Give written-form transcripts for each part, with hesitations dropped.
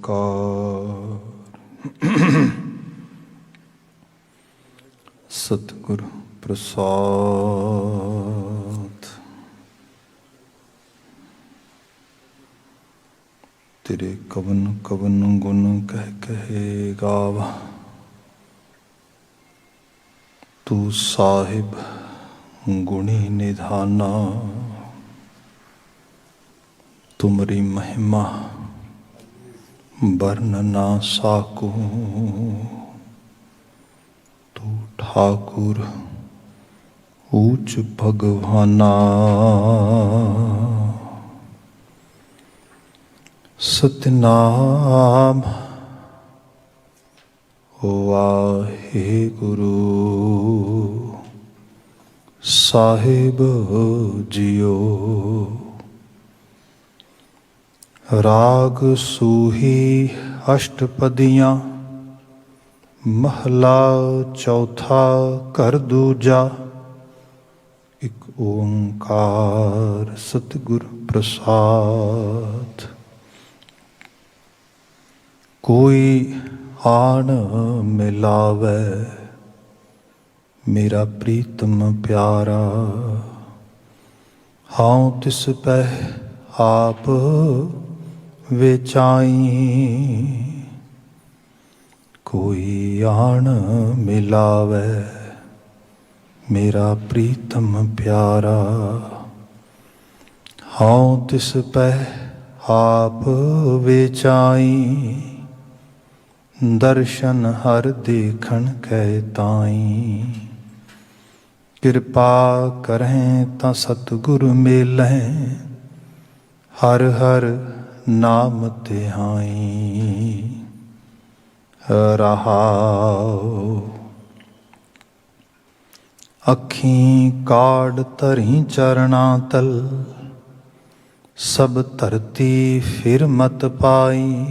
ਕਾਰ ਸਤਿਗੁਰ ਪ੍ਰਸਾਦ। ਤੇਰੇ ਕਵਨ ਕਵਨ ਗੁਣ ਕਹਿ ਕਹੇ ਗਾਵਾ। ਤੂੰ ਸਾਹਿਬ ਗੁਣੀ ਨਿਧਾਨਾ। ਤੁਮਰੀ ਮਹਿਮਾ ਵਰਨ ਨਾ ਸਾਕੂ। ਤੂੰ ਠਾਕੁਰ ਊਚ ਭਗਵਾਨਾ। ਸਤਿਨਾਮ ਵਾਹਿਗੁਰੂ ਸਾਹਿਬ ਜੀਓ। ਰਾਗ ਸੂਹੀ ਅਸ਼ਟਪਦੀਆਂ ਮਹਲਾ ਚੌਥਾ ਘਰ ਦੂਜਾ। ਇੱਕ ਓੰਕਾਰ ਸਤਿਗੁਰ ਪ੍ਰਸਾਦ। ਕੋਈ ਆਣ ਮਿਲਾਵੇ ਮੇਰਾ ਪ੍ਰੀਤਮ ਪਿਆਰਾ। ਹਾਂ ਤਿਸ ਪੈ ਆਪ ਵਿਚਾਈ। ਕੋਈ ਆਣ ਮਿਲਾਵੇ ਮੇਰਾ ਪ੍ਰੀਤਮ ਪਿਆਰਾ। ਹਾਂ ਤਿਸ ਪੈ ਆਪ ਵਿਚਾਈ। ਦਰਸ਼ਨ ਹਰ ਦੇਖਣ ਕੈ ਤਾਈ। ਕਿਰਪਾ ਕਰਹਿ ਤਾਂ ਸਤਿਗੁਰ ਮਿਲੈ। ਹਰ ਹਰ ਨਾਮ ਧਿਆਈ। ਰਹਾਉ ਅੱਖੀਂ ਕਾੜ ਧਰੀ ਚਰਣਾ ਤਲ। ਸਭ ਧਰਤੀ ਫਿਰ ਮਤ ਪਾਈ।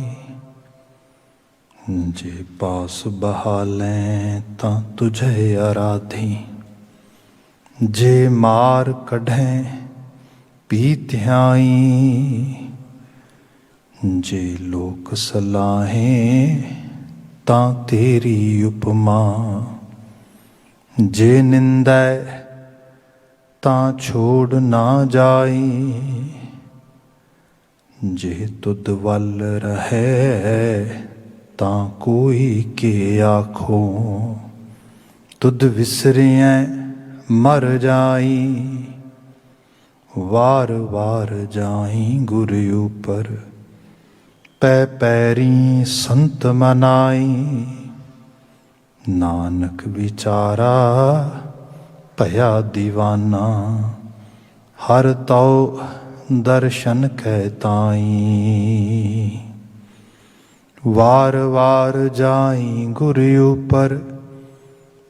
ਜੇ ਪਾਸ ਬਹਾਲੈ ਤਾਂ ਤੁਝੇ ਅਰਾਧੀ। ਜੇ ਮਾਰ ਕਢੈ ਪੀ ਧਿਆਈ। ਜੇ ਲੋਕ ਸਲਾਹੇ ਤਾਂ ਤੇਰੀ ਉਪਮਾ। ਜੇ ਨਿੰਦੈ ਤਾਂ ਛੋੜ ਨਾ ਜਾਈ। ਜੇ ਤੁਧ ਵੱਲ ਰਹੈ ਤਾਂ ਕੋਈ ਕੇ ਆਖੋ। ਤੁਧ ਵਿਸਰਿਐ ਮਰ ਜਾਈ। ਵਾਰ ਵਾਰ ਜਾਈ ਗੁਰ ਉਪਰ। ਪੈ ਪੈਰੀ ਸੰਤ ਮਨਾਈ। ਨਾਨਕ ਵਿਚਾਰਾ ਭਇਆ ਦੀਵਾਨਾ। ਹਰ ਤਉ ਦਰਸ਼ਨ ਕੈ ਤਾਈ। ਵਾਰ ਵਾਰ ਜਾਈ ਗੁਰ ਉਪਰ।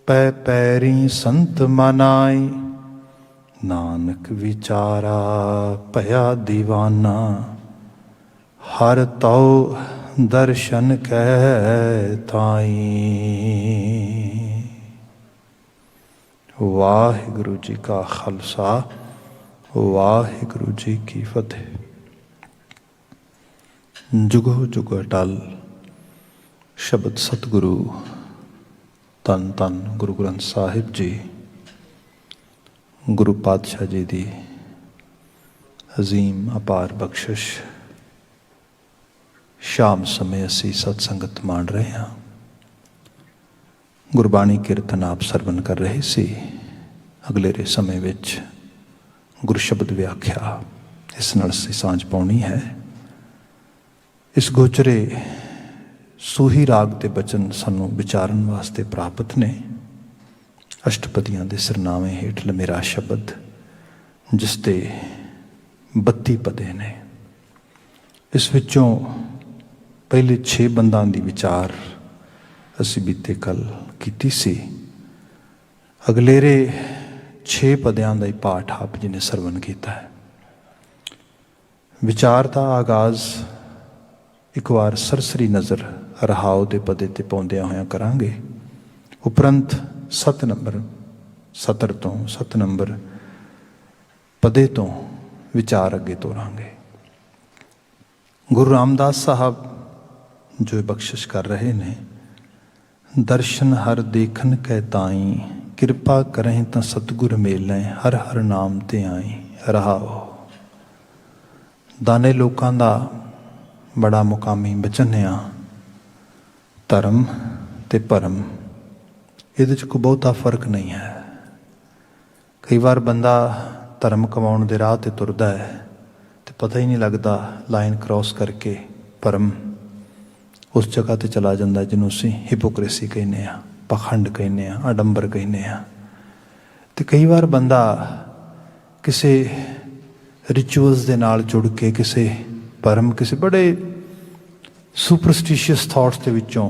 ਪੈ ਪੈਰੀ ਸੰਤ ਮਨਾਈ। ਨਾਨਕ ਵਿਚਾਰਾ ਭਇਆ ਦੀਵਾਨਾ। ਹਰ ਤਉ ਦਰਸ਼ਨ ਕੈ ਤਾਈ। ਵਾਹਿਗੁਰੂ ਜੀ ਕਾ ਖਾਲਸਾ ਵਾਹਿਗੁਰੂ ਜੀ ਕੀ ਫਤਿਹ। ਜੁਗੋ ਜੁਗ ਅਟਲ ਸ਼ਬਦ ਸਤਿਗੁਰੂ ਧੰਨ ਧੰਨ ਗੁਰੂ ਗ੍ਰੰਥ ਸਾਹਿਬ ਜੀ। ਗੁਰੂ ਪਾਤਸ਼ਾਹ ਜੀ ਦੀ ਅਜ਼ੀਮ ਅਪਾਰ ਬਖਸ਼ਿਸ਼। ਸ਼ਾਮ ਸਮੇਂ ਅਸੀਂ ਸਤਸੰਗਤ ਮਾਣ ਰਹੇ ਹਾਂ। ਗੁਰਬਾਣੀ ਕੀਰਤਨ ਆਪ ਸਰਵਨ ਕਰ ਰਹੇ ਸੀ। ਅਗਲੇਰੇ ਸਮੇਂ ਵਿੱਚ ਗੁਰ ਸ਼ਬਦ ਵਿਆਖਿਆ ਇਸ ਨਾਲ ਅਸੀਂ ਸਾਂਝ ਪਾਉਣੀ ਹੈ। ਇਸ ਗੋਚਰੇ ਸੂਹੀ ਰਾਗ ਦੇ ਬਚਨ ਸਾਨੂੰ ਵਿਚਾਰਨ ਵਾਸਤੇ ਪ੍ਰਾਪਤ ਨੇ। ਅਸ਼ਟਪਦੀਆਂ ਦੇ ਸਿਰਨਾਵੇਂ ਹੇਠ ਮੇਰਾ ਸ਼ਬਦ ਜਿਸ ਦੇ 32 ਪਦੇ ਨੇ। ਇਸ ਵਿੱਚੋਂ ਪਹਿਲੇ 6 ਬੰਦਾਂ ਦੀ ਵਿਚਾਰ ਅਸੀਂ ਬੀਤੇ ਕੱਲ ਕੀਤੀ ਸੀ। ਅਗਲੇਰੇ 6 ਪਦਿਆਂ ਦਾ ਹੀ ਪਾਠ ਆਪ ਜੀ ਨੇ ਸਰਵਨ ਕੀਤਾ ਹੈ। ਵਿਚਾਰ ਦਾ ਆਗਾਜ਼ ਇੱਕ ਵਾਰ ਸਰਸਰੀ ਨਜ਼ਰ ਰਹਾਉ ਦੇ ਪਦੇ ਤੇ ਪਾਉਂਦਿਆਂ ਹੋਇਆਂ ਕਰਾਂਗੇ। ਉਪਰੰਤ 7 ਨੰਬਰ ਸਤਰ ਤੋਂ 7 ਨੰਬਰ ਪਦੇ ਤੋਂ ਵਿਚਾਰ ਅੱਗੇ ਤੋਰਾਂਗੇ। ਗੁਰੂ ਰਾਮਦਾਸ ਸਾਹਿਬ जो बख्शिश कर रहे ने। दर्शन हर देखन कै ताई, किरपा करें तो सतगुर मेलें, हर हर नाम ते आई रहाओ। दाने लोकां दा बड़ा मुकामी बचन आ, धर्म ते भरम ਇਹਦੇ 'ਚ ਕੋਈ ਬਹੁਤਾ ਫਰਕ ਨਹੀਂ ਹੈ। ਕਈ ਵਾਰ ਬੰਦਾ ਧਰਮ ਕਮਾਉਣ ਦੇ ਰਾਹ 'ਤੇ ਤੁਰਦਾ ਹੈ ਅਤੇ ਪਤਾ ਹੀ ਨਹੀਂ ਲੱਗਦਾ ਲਾਈਨ ਕ੍ਰੋਸ ਕਰਕੇ ਭਰਮ ਉਸ ਜਗ੍ਹਾ 'ਤੇ ਚਲਾ ਜਾਂਦਾ ਜਿਹਨੂੰ ਅਸੀਂ ਹਿਪੋਕ੍ਰੇਸੀ ਕਹਿੰਦੇ ਹਾਂ, ਪਖੰਡ ਕਹਿੰਦੇ ਹਾਂ, ਆਡੰਬਰ ਕਹਿੰਦੇ ਹਾਂ। ਅਤੇ ਕਈ ਵਾਰ ਬੰਦਾ ਕਿਸੇ ਰਿਚੁਅਲਸ ਦੇ ਨਾਲ ਜੁੜ ਕੇ ਕਿਸੇ ਭਰਮ, ਕਿਸੇ ਬੜੇ ਸੁਪਰਸਟੀਸ਼ੀਅਸ ਥਾਟਸ ਦੇ ਵਿੱਚੋਂ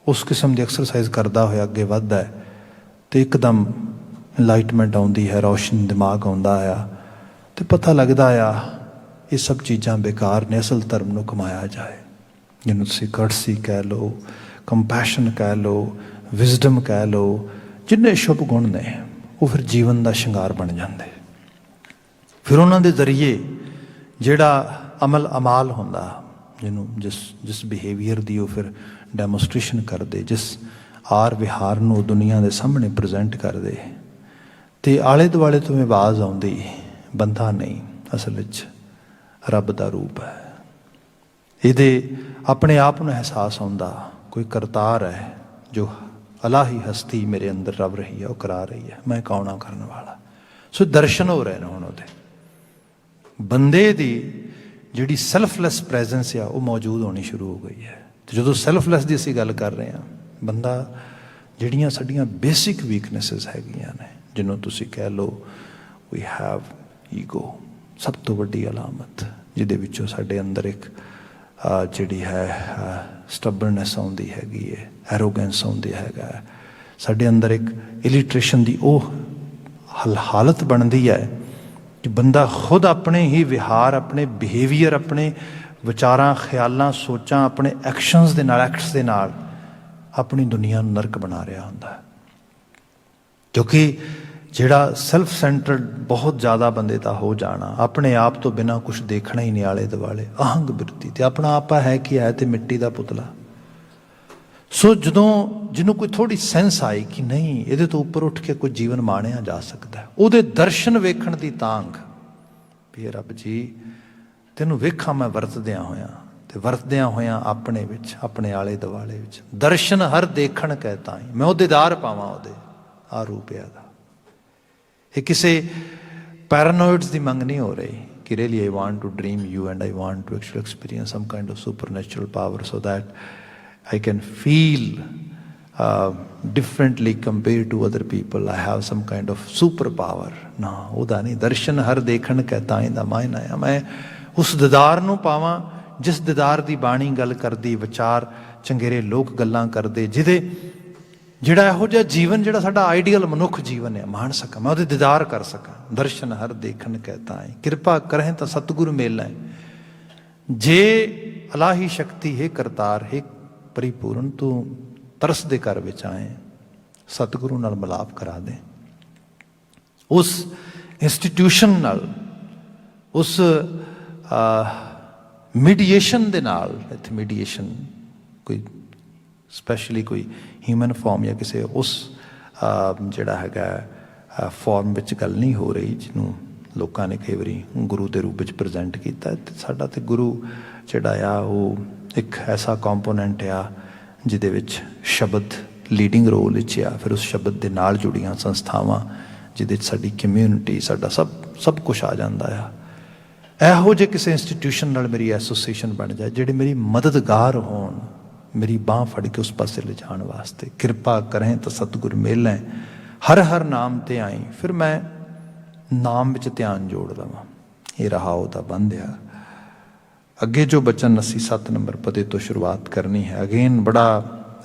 ਉਸ ਕਿਸਮ ਦੀ ਐਕਸਰਸਾਈਜ਼ ਕਰਦਾ ਹੋਇਆ ਅੱਗੇ ਵੱਧਦਾ ਹੈ ਅਤੇ ਇੱਕਦਮ ਇਨਲਾਈਟਮੈਂਟ ਆਉਂਦੀ ਹੈ, ਰੌਸ਼ਨ ਦਿਮਾਗ ਆਉਂਦਾ ਆ ਅਤੇ ਪਤਾ ਲੱਗਦਾ ਆ ਇਹ ਸਭ ਚੀਜ਼ਾਂ ਬੇਕਾਰ ਨੇ, ਅਸਲ ਧਰਮ ਨੂੰ ਕਮਾਇਆ ਜਾਏ, ਜਿਹਨੂੰ ਤੁਸੀਂ ਕਰਟਸੀ ਕਹਿ ਲਓ, ਕੰਪੈਸ਼ਨ ਕਹਿ ਲਓ, ਵਿਜ਼ਡਮ ਕਹਿ ਲਓ, ਜਿੰਨੇ ਸ਼ੁਭ ਗੁਣ ਨੇ ਉਹ ਫਿਰ ਜੀਵਨ ਦਾ ਸ਼ਿੰਗਾਰ ਬਣ ਜਾਂਦੇ। ਫਿਰ ਉਹਨਾਂ ਦੇ ਜ਼ਰੀਏ ਜਿਹੜਾ ਅਮਲ ਅਮਾਲ ਹੁੰਦਾ, ਜਿਹਨੂੰ ਜਿਸ ਬਿਹੇਵੀਅਰ ਦੀ ਉਹ ਫਿਰ ਡੈਮੋਸਟ੍ਰੇਸ਼ਨ ਕਰਦੇ, ਜਿਸ ਆਰ ਵਿਹਾਰ ਨੂੰ ਦੁਨੀਆ ਦੇ ਸਾਹਮਣੇ ਪ੍ਰਜੈਂਟ ਕਰਦੇ, ਅਤੇ ਆਲੇ ਦੁਆਲੇ ਤੋਂ ਆਵਾਜ਼ ਆਉਂਦੀ, ਬੰਦਾ ਨਹੀਂ ਅਸਲ ਵਿੱਚ ਰੱਬ ਦਾ ਰੂਪ ਹੈ। ਇਹਦੇ ਆਪਣੇ ਆਪ ਨੂੰ ਅਹਿਸਾਸ ਆਉਂਦਾ ਕੋਈ ਕਰਤਾਰ ਹੈ ਜੋ ਅਲਾਹੀ ਹਸਤੀ ਮੇਰੇ ਅੰਦਰ ਰਵ ਰਹੀ ਹੈ, ਉਹ ਕਰਾ ਰਹੀ ਹੈ, ਮੈਂ ਕੌਣਾ ਕਰਨ ਵਾਲਾ। ਸੋ ਦਰਸ਼ਨ ਹੋ ਰਹੇ ਨੇ ਹੁਣ ਉਹਦੇ। ਬੰਦੇ ਦੀ ਜਿਹੜੀ ਸੈਲਫਲੈਸ ਪ੍ਰੈਜ਼ੈਂਸ ਆ ਉਹ ਮੌਜੂਦ ਹੋਣੀ ਸ਼ੁਰੂ ਹੋ ਗਈ ਹੈ। ਅਤੇ ਜਦੋਂ ਸੈਲਫਲੈਸ ਦੀ ਅਸੀਂ ਗੱਲ ਕਰ ਰਹੇ ਹਾਂ, ਬੰਦਾ ਜਿਹੜੀਆਂ ਸਾਡੀਆਂ ਬੇਸਿਕ ਵੀਕਨੈਸਿਸ ਹੈਗੀਆਂ ਨੇ, ਜਿਹਨੂੰ ਤੁਸੀਂ ਕਹਿ ਲਓ ਵੀ ਹੈਵ ਈਗੋ, ਸਭ ਤੋਂ ਵੱਡੀ ਅਲਾਮਤ, ਜਿਹਦੇ ਵਿੱਚੋਂ ਸਾਡੇ ਅੰਦਰ ਇੱਕ ਜਿਹੜੀ ਹੈ ਸਟੱਬਰਨੈਸ ਆਉਂਦੀ ਹੈਗੀ ਹੈ, ਐਰੋਗੈਂਸ ਆਉਂਦੀ ਹੈਗਾ, ਸਾਡੇ ਅੰਦਰ ਇੱਕ ਇਲਿਟਰੇਸ਼ਨ ਦੀ ਉਹ ਹਾਲਤ ਬਣਦੀ ਹੈ ਕਿ ਬੰਦਾ ਖੁਦ ਆਪਣੇ ਹੀ ਵਿਹਾਰ, ਆਪਣੇ ਬਿਹੇਵੀਅਰ, ਆਪਣੇ ਵਿਚਾਰਾਂ, ਖਿਆਲਾਂ, ਸੋਚਾਂ, ਆਪਣੇ ਐਕਸ਼ਨਸ ਦੇ ਨਾਲ, ਐਕਟਸ ਦੇ ਨਾਲ ਆਪਣੀ ਦੁਨੀਆ ਨੂੰ ਨਰਕ ਬਣਾ ਰਿਹਾ ਹੁੰਦਾ। ਕਿਉਂਕਿ ਜਿਹੜਾ ਸੈਲਫ ਸੈਂਟਰਡ ਬਹੁਤ ਜ਼ਿਆਦਾ ਬੰਦੇ ਦਾ ਹੋ ਜਾਣਾ, ਆਪਣੇ ਆਪ ਤੋਂ ਬਿਨਾਂ ਕੁਛ ਦੇਖਣਾ ਹੀ ਨਹੀਂ ਆਲੇ ਦੁਆਲੇ, ਅਹੰਗ ਬਿਰਤੀ, ਅਤੇ ਆਪਣਾ ਆਪਾ ਹੈ ਕੀ ਹੈ, ਅਤੇ ਮਿੱਟੀ ਦਾ ਪੁਤਲਾ। ਸੋ ਜਦੋਂ ਜਿਹਨੂੰ ਕੋਈ ਥੋੜ੍ਹੀ ਸੈਂਸ ਆਈ ਕਿ ਨਹੀਂ ਇਹਦੇ ਤੋਂ ਉੱਪਰ ਉੱਠ ਕੇ ਕੋਈ ਜੀਵਨ ਮਾਣਿਆ ਜਾ ਸਕਦਾ, ਉਹਦੇ ਦਰਸ਼ਨ ਵੇਖਣ ਦੀ ਤਾਂਘ ਵੀ ਰੱਬ ਜੀ ਤੈਨੂੰ ਵੇਖਾਂ ਮੈਂ ਵਰਤਦਿਆਂ ਹੋਇਆਂ, ਅਤੇ ਵਰਤਦਿਆਂ ਹੋਇਆਂ ਆਪਣੇ ਵਿੱਚ, ਆਪਣੇ ਆਲੇ ਦੁਆਲੇ ਵਿੱਚ। ਦਰਸ਼ਨ ਹਰ ਦੇਖਣ ਕਹਿ ਤਾਈ, ਮੈਂ ਉਹ ਦੀਦਾਰ ਪਾਵਾਂ ਉਹਦੇ ਆ ਰੂਪਿਆ ਦਾ। ਇਹ ਕਿਸੇ ਪੈਰਾਨੋਇਡਸ ਦੀ ਮੰਗ ਨਹੀਂ ਹੋ ਰਹੀ ਕਿ really I want to dream you and I want to actually experience some kind of super natural power so that I can feel differently compared to other people. I have some kind of superpower. ਨਾ ਉਹਦਾ ਨਹੀਂ। ਦਰਸ਼ਨ ਹਰ ਦੇਖਣ ਕਹਿ ਤਾਈ ਦਾ ਮਾਇਨਾ ਆ, ਮੈਂ ਉਸ ਦੀਦਾਰ ਨੂੰ ਪਾਵਾਂ ਜਿਸ ਦੀਦਾਰ ਦੀ ਬਾਣੀ ਗੱਲ ਕਰਦੀ, ਵਿਚਾਰ ਚੰਗੇਰੇ ਲੋਕ ਗੱਲਾਂ ਕਰਦੇ, ਜਿਹੜਾ ਇਹੋ ਜਿਹਾ ਜੀਵਨ ਜਿਹੜਾ ਸਾਡਾ ਆਈਡੀਅਲ ਮਨੁੱਖ ਜੀਵਨ ਹੈ ਮਾਣ ਸਕਾਂ, ਮੈਂ ਉਹਦੇ ਦੀਦਾਰ ਕਰ ਸਕਾਂ। ਦਰਸ਼ਨ ਹਰ ਦੇਖਣ ਕਹਿ ਤਾਈ, ਕਿਰਪਾ ਕਰੇ ਤਾਂ ਸਤਿਗੁਰ ਮੇਲੇ। ਜੇ ਅਲਾਹੀ ਸ਼ਕਤੀ ਹੈ ਕਰਤਾਰ ਹੈ ਪਰਿਪੂਰਨ, ਤੂੰ ਤਰਸ ਦੇ ਘਰ ਵਿੱਚ ਆਏ, ਸਤਿਗੁਰੂ ਨਾਲ ਮਿਲਾਪ ਕਰਾ ਦੇ, ਉਸ ਇੰਸਟੀਟਿਊਸ਼ਨ ਨਾਲ, ਉਸ ਮੀਡੀਏਸ਼ਨ ਦੇ ਨਾਲ। ਇੱਥੇ ਮੀਡੀਏਸ਼ਨ ਕੋਈ ਸਪੈਸ਼ਲੀ ਕੋਈ ਹਿਊਮਨ ਫਾਰਮ ਜਾਂ ਕਿਸੇ ਉਸ ਜਿਹੜਾ ਹੈਗਾ ਫਾਰਮ ਵਿੱਚ ਗੱਲ ਨਹੀਂ ਹੋ ਰਹੀ, ਜਿਹਨੂੰ ਲੋਕਾਂ ਨੇ ਕਈ ਵਾਰੀ ਗੁਰੂ ਦੇ ਰੂਪ ਵਿੱਚ ਪ੍ਰਜੈਂਟ ਕੀਤਾ। ਅਤੇ ਸਾਡਾ ਤਾਂ ਗੁਰੂ ਜਿਹੜਾ ਆ ਉਹ ਇੱਕ ਐਸਾ ਕੰਪੋਨੈਂਟ ਆ ਜਿਹਦੇ ਵਿੱਚ ਸ਼ਬਦ ਲੀਡਿੰਗ ਰੋਲ ਵਿੱਚ ਆ, ਫਿਰ ਉਸ ਸ਼ਬਦ ਦੇ ਨਾਲ ਜੁੜੀਆਂ ਸੰਸਥਾਵਾਂ ਜਿਹਦੇ 'ਚ ਸਾਡੀ ਕਮਿਊਨਿਟੀ, ਸਾਡਾ ਸਭ ਕੁਛ ਆ ਜਾਂਦਾ ਆ। ਇਹੋ ਜਿਹੇ ਕਿਸੇ ਇੰਸਟੀਟਿਊਸ਼ਨ ਨਾਲ ਮੇਰੀ ਐਸੋਸੀਏਸ਼ਨ ਬਣ ਜਾਏ ਜਿਹੜੇ ਮੇਰੀ ਮਦਦਗਾਰ ਹੋਣ, ਮੇਰੀ ਬਾਂਹ ਫੜ ਕੇ ਉਸ ਪਾਸੇ ਲਿਜਾਣ ਵਾਸਤੇ। ਕਿਰਪਾ ਕਰੇ ਤਾਂ ਸਤਿਗੁਰ ਮੇਲੇ, ਹਰ ਹਰ ਨਾਮ ਤੇ ਆਈ। ਫਿਰ ਮੈਂ ਨਾਮ ਵਿੱਚ ਧਿਆਨ ਜੋੜ ਲਵਾਂ। ਇਹ ਰਹਾਓ ਦਾ ਬੰਦ ਆ। ਅੱਗੇ ਜੋ ਬਚਨ ਅਸੀਂ 7 ਨੰਬਰ ਪਦੇ ਤੋਂ ਸ਼ੁਰੂਆਤ ਕਰਨੀ ਹੈ। ਅਗੇਨ ਬੜਾ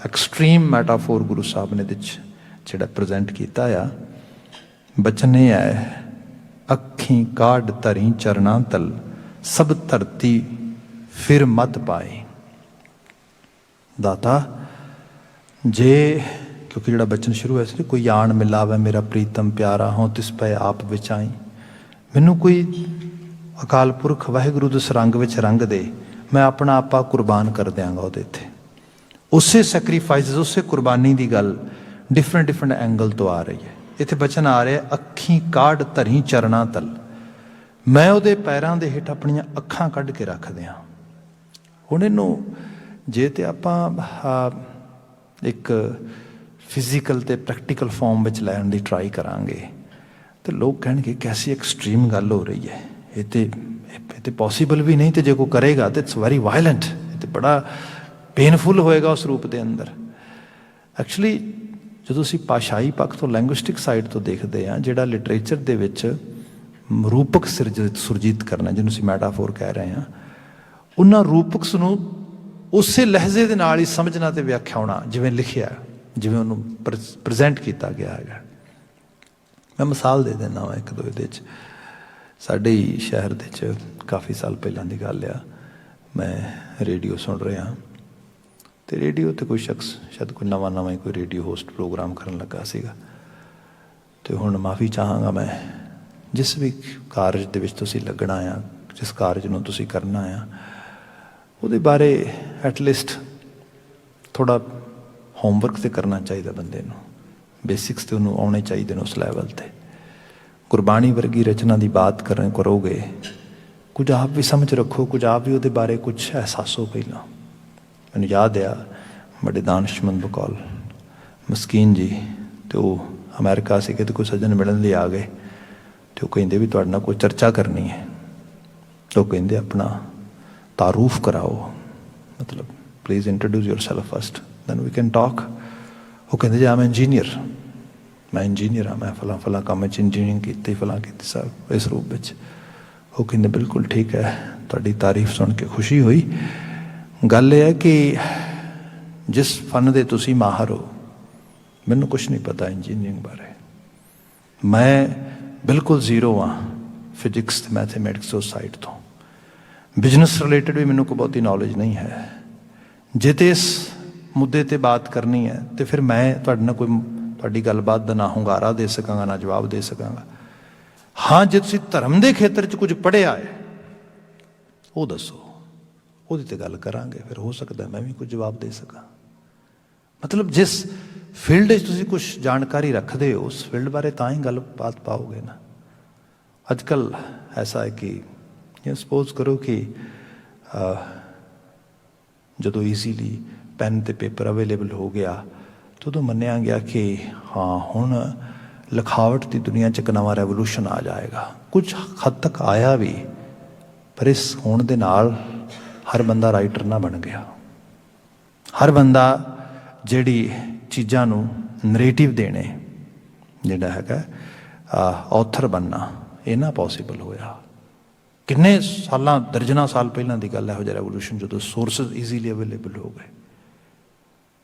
ਐਕਸਟ੍ਰੀਮ ਮੈਟਾਫੋਰ ਗੁਰੂ ਸਾਹਿਬ ਨੇ ਇਹਦੇ 'ਚ ਜਿਹੜਾ ਪ੍ਰਜੈਂਟ ਕੀਤਾ ਆ। ਬਚਨ ਇਹ ਹੈ, ਅੱਖੀਂ ਕਾਢ ਧਰੀ ਚਰਨਾਂ ਤਲ, ਸਭ ਧਰਤੀ ਫਿਰ ਮਤ ਪਾਏ। ਦਾਤਾ ਜੇ, ਕਿਉਂਕਿ ਜਿਹੜਾ ਬਚਨ ਸ਼ੁਰੂ ਹੋਇਆ ਸੀ, ਕੋਈ ਆਣ ਮਿਲਾਵੇ ਮੇਰਾ ਪ੍ਰੀਤਮ ਪਿਆਰਾ ਹੋਂ ਤਿਸ ਪਏ ਆਪ ਵਿਚਾਈ। ਮੈਨੂੰ ਕੋਈ ਅਕਾਲ ਪੁਰਖ ਵਾਹਿਗੁਰੂ ਦੇ ਸਰੰਗ ਵਿੱਚ ਰੰਗ ਦੇ, मैं अपना आपा कुर्बान कर देंगा वो ते उसे सैक्रीफाइस उसे कुर्बानी की गल डिफरेंट एंगल तो आ रही है। इत्थे बचन आ रहा है अखी काढ़ धरी चरना तल, मैं वो पैरों के हेठ अपन अखां कढ़ के रख दियाँ। हुण इनू जे तो आप एक फिजिकल तो प्रैक्टिकल फॉर्म में लैन की ट्राई करांगे तो लोग कहेंगे कैसी एक्सट्रीम गल हो रही है, ये तो पॉसीबल भी नहीं, तो जो कोई करेगा तो इट्स वेरी वायलेंट, ये तो बड़ा पेनफुल होएगा उस रूप के अंदर। एक्चुअली जो असीं भाषाई पक्ष तो लैंग्विस्टिक साइड तो देखते हैं, जिहड़ा लिटरेचर दे विच रूपक सुरजीत करना जिन्होंने असीं मैटाफोर कह रहे हैं, उन्हां रूपक्स नूं उस लहजे दे नाल ही समझना ते व्याख्याना जिवें लिखिया जिवें उन्होंने प्रजेंट किया गया है। मैं मिसाल दे देना वा एक दो ये साढ़े ही शहर दे काफ़ी साल पहलों की गल आ, मैं रेडियो सुन रहा तो रेडियो तो कोई शख्स शायद कोई नवा ही कोई रेडियो होस्ट प्रोग्राम करन लगा सीगा। तो हुण माफ़ी चाहांगा मैं जिस भी कारज दे विच तुसीं लगना आ, जिस कारज नूं तुसीं करना आ, उहदे बारे एटलीस्ट थोड़ा होमवर्क तो करना चाहिए बंदे नूं, बेसिक्स तो उन्होंने आने चाहिए उस लैवल पर। गुरबाणी वर्गी रचना की बात करोगे, कुछ आप भी समझ रखो, कुछ आप भी वो बारे कुछ एहसासो। पहला मैंने याद आ बड़े दानिशमंद बकौल मस्कीन जी, तो अमेरिका से तो कोई सज्जन मिलने लिए आ गए, तो कहते भी तुहाडे नाल कोई चर्चा करनी है, तो कहते अपना तारूफ कराओ, मतलब please introduce yourself first then we can talk. वो कहते जी मैं इंजीनियर, मैं इंजीनियर हाँ, मैं फलां फलां काम इंजीनियरिंग की फलां की सब इस रूप में। वो कहते बिल्कुल ठीक है, तुहाडी तारीफ सुन के खुशी हुई। गल यह है कि जिस फन दे तुसीं माहर हो, मैनू कुछ नहीं पता इंजीनियरिंग बारे, मैं बिल्कुल जीरो हाँ फिजिक्स ते मैथेमैटिक्स उस साइड तो। बिजनेस रिलेटिड भी मैनू कोई बहुती नॉलेज नहीं है। जे तो इस मुद्दे ते बात करनी है तो फिर मैं तुहाडे नाल कोई तुहाडी गलबात दा ना हुंगारा दे सकांगा ना जवाब दे सकांगा। हाँ जे तुसीं धर्म के खेत्र च कुछ पढ़िया है वो दसो, ਉਹਦੀ ਤੇ गल करांगे, फिर हो सकता है मैं भी कुछ जवाब दे सका। मतलब जिस फील्ड तुसीं कुछ जानकारी रखते हो उस फील्ड बारे तां ही गलबात पाओगे ना। अजकल ऐसा है कि ये सपोज करो कि जो ईजीली पैन ते पेपर अवेलेबल हो गया तो उदों मन्निया गया कि हाँ हुण लिखावट की दुनिया च एक नवा रेवोल्यूशन आ जाएगा। कुछ हद तक आया भी, पर इस होने दे नाल हर बंदा राइटर ना बन गया। हर बंदा जिहड़ी चीज़ां नूं नरेटिव देने जिहड़ा हैगा ऑथर बनना ये ना पॉसीबल होया। किन्ने सालां दर्जना साल पहलां दी गल है, जो रेवोल्यूशन जो सोर्सिस ईजीली अवेलेबल हो गए।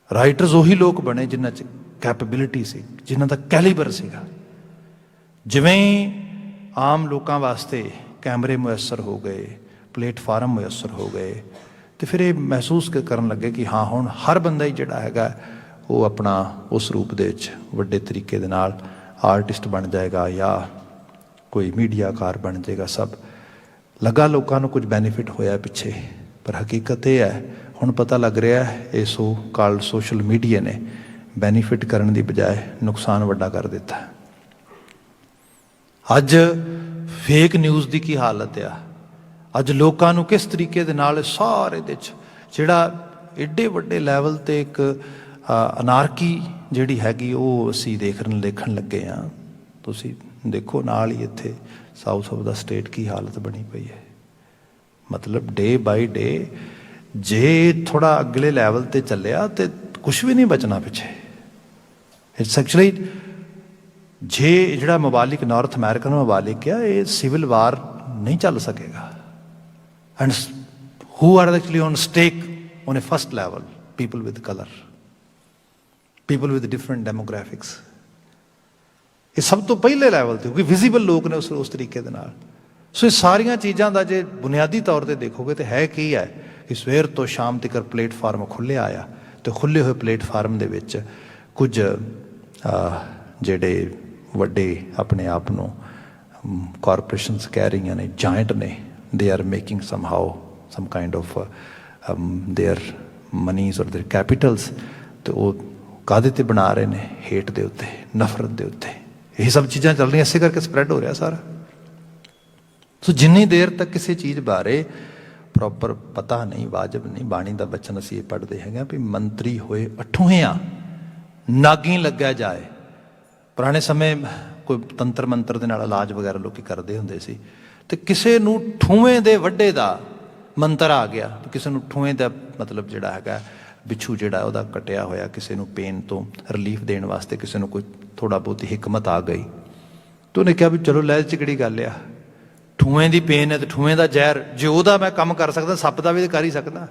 राइटर्स उही लोग बने जिन्हां च कैपेबिलिटी सी, जिन्हां दा कैलीबर सीगा। जिवें आम लोगों वास्ते कैमरे मुयसर हो गए, प्लेटफार्म मुयसर हो गए, तो फिर ये महसूस करन लगे कि हाँ हुण हर बंदा ही जिहड़ा हैगा वो अपना उस रूप दे विच वड्डे तरीके दे नाल आर्टिस्ट बन जाएगा या कोई मीडियाकार बन जाएगा। सब लगा लोगों को कुछ बेनीफिट होया पिछे, पर हकीकत ये है हुण पता लग रहा है ये सो कॉल्ड सोशल मीडिया ने बेनीफिट करने की बजाय नुकसान वड्डा कर दिता है। अज फेक न्यूज़ की हालत आ, अज लोगों को किस तरीके दे नाल सारे दे जिहड़ा एडे वड्डे लैवल ते एक अनारकी जिहड़ी हैगी वो असीं देखण लगे हाँ। तुसीं देखो नाल ही इत्थे साउथ ऑफ द स्टेट की हालत बनी पई है। मतलब डे बाई डे जे थोड़ा अगले लैवल ते चलिया तो कुछ भी नहीं बचना पिछे। इट्स एक्चुअली जे जिहड़ा मबालिक नॉर्थ अमेरिकन मबालिक है ये सिविल वार नहीं चल सकेगा। And who are actually on stake on a first level? People with colour, people with different demographics. ये सब तो पहले लैवल ते क्योंकि विजिबल लोग ने उस तरीके दे नाल। सो ये सारियां चीज़ां दा जे बुनियादी तौर पर देखोगे तो है की है कि सवेर तो शाम तक प्लेटफार्म खुले आया, तो खुले हुए प्लेटफार्म दे विच कुछ जिहड़े वड्डे अपने आप नूं कॉरपोरेशनस कह रही ने जाइंट ने, they are making somehow some kind of their monies or their capitals, ਤੇ ਉਹ ਕਾਹਦੇ ਤੇ ਬਣਾ ਰਹੇ ਨੇ? ਹੇਟ ਦੇ ਉੱਤੇ, ਨਫ਼ਰਤ ਦੇ ਉੱਤੇ। ਇਹ ਸਭ ਚੀਜ਼ਾਂ ਚੱਲ ਰਹੀਆਂ, ਇਸੇ ਕਰਕੇ ਸਪਰੈਡ ਹੋ ਰਿਹਾ ਸਾਰਾ। ਸੋ ਜਿੰਨੀ ਦੇਰ ਤੱਕ ਕਿਸੇ ਚੀਜ਼ ਬਾਰੇ ਪ੍ਰੋਪਰ ਪਤਾ ਨਹੀਂ, ਵਾਜਬ ਨਹੀਂ, ਬਾਣੀ ਦਾ ਬਚਨ ਅਸੀਂ ਇਹ ਪੜ੍ਹਦੇ ਹੈਗੇ ਵੀ ਮੰਤਰੀ ਹੋਏ ਅਠੂਹਿਆਂ ਨਾਗੀ ਲੱਗਿਆ ਜਾਏ। ਪੁਰਾਣੇ ਸਮੇਂ ਕੋਈ ਤੰਤਰ ਮੰਤਰ ਦੇ ਨਾਲ ਇਲਾਜ ਵਗੈਰਾ ਲੋਕੀ ਕਰਦੇ ਹੁੰਦੇ ਸੀ, ਤੇ ਕਿਸੇ ਨੂੰ ਠੂਵੇਂ ਦੇ ਵੱਡੇ ਦਾ ਮੰਤਰ ਆ ਗਿਆ, ਕਿਸੇ ਨੂੰ ਠੂਵੇਂ ਦਾ ਮਤਲਬ ਜਿਹੜਾ ਹੈਗਾ ਬਿੱਛੂ ਜਿਹੜਾ ਉਹਦਾ ਕੱਟਿਆ ਹੋਇਆ, ਕਿਸੇ ਨੂੰ ਪੇਨ ਤੋਂ ਰਿਲੀਫ ਦੇਣ ਵਾਸਤੇ ਕਿਸੇ ਨੂੰ ਕੋਈ ਥੋੜ੍ਹਾ ਬਹੁਤੀ ਹਿਕਮਤ ਆ ਗਈ, ਤੇ ਉਹਨੇ ਕਿਹਾ ਵੀ ਚਲੋ ਲੈ 'ਚ ਕਿਹੜੀ ਗੱਲ ਆ, ਠੂਵੇਂ ਦੀ ਪੇਨ ਹੈ ਤੇ ਠੂਵੇਂ ਦਾ ਜ਼ਹਿਰ, ਜੇ ਉਹਦਾ ਮੈਂ ਕੰਮ ਕਰ ਸਕਦਾ ਸੱਪ ਦਾ ਵੀ ਤਾਂ ਕਰ ਹੀ ਸਕਦਾ।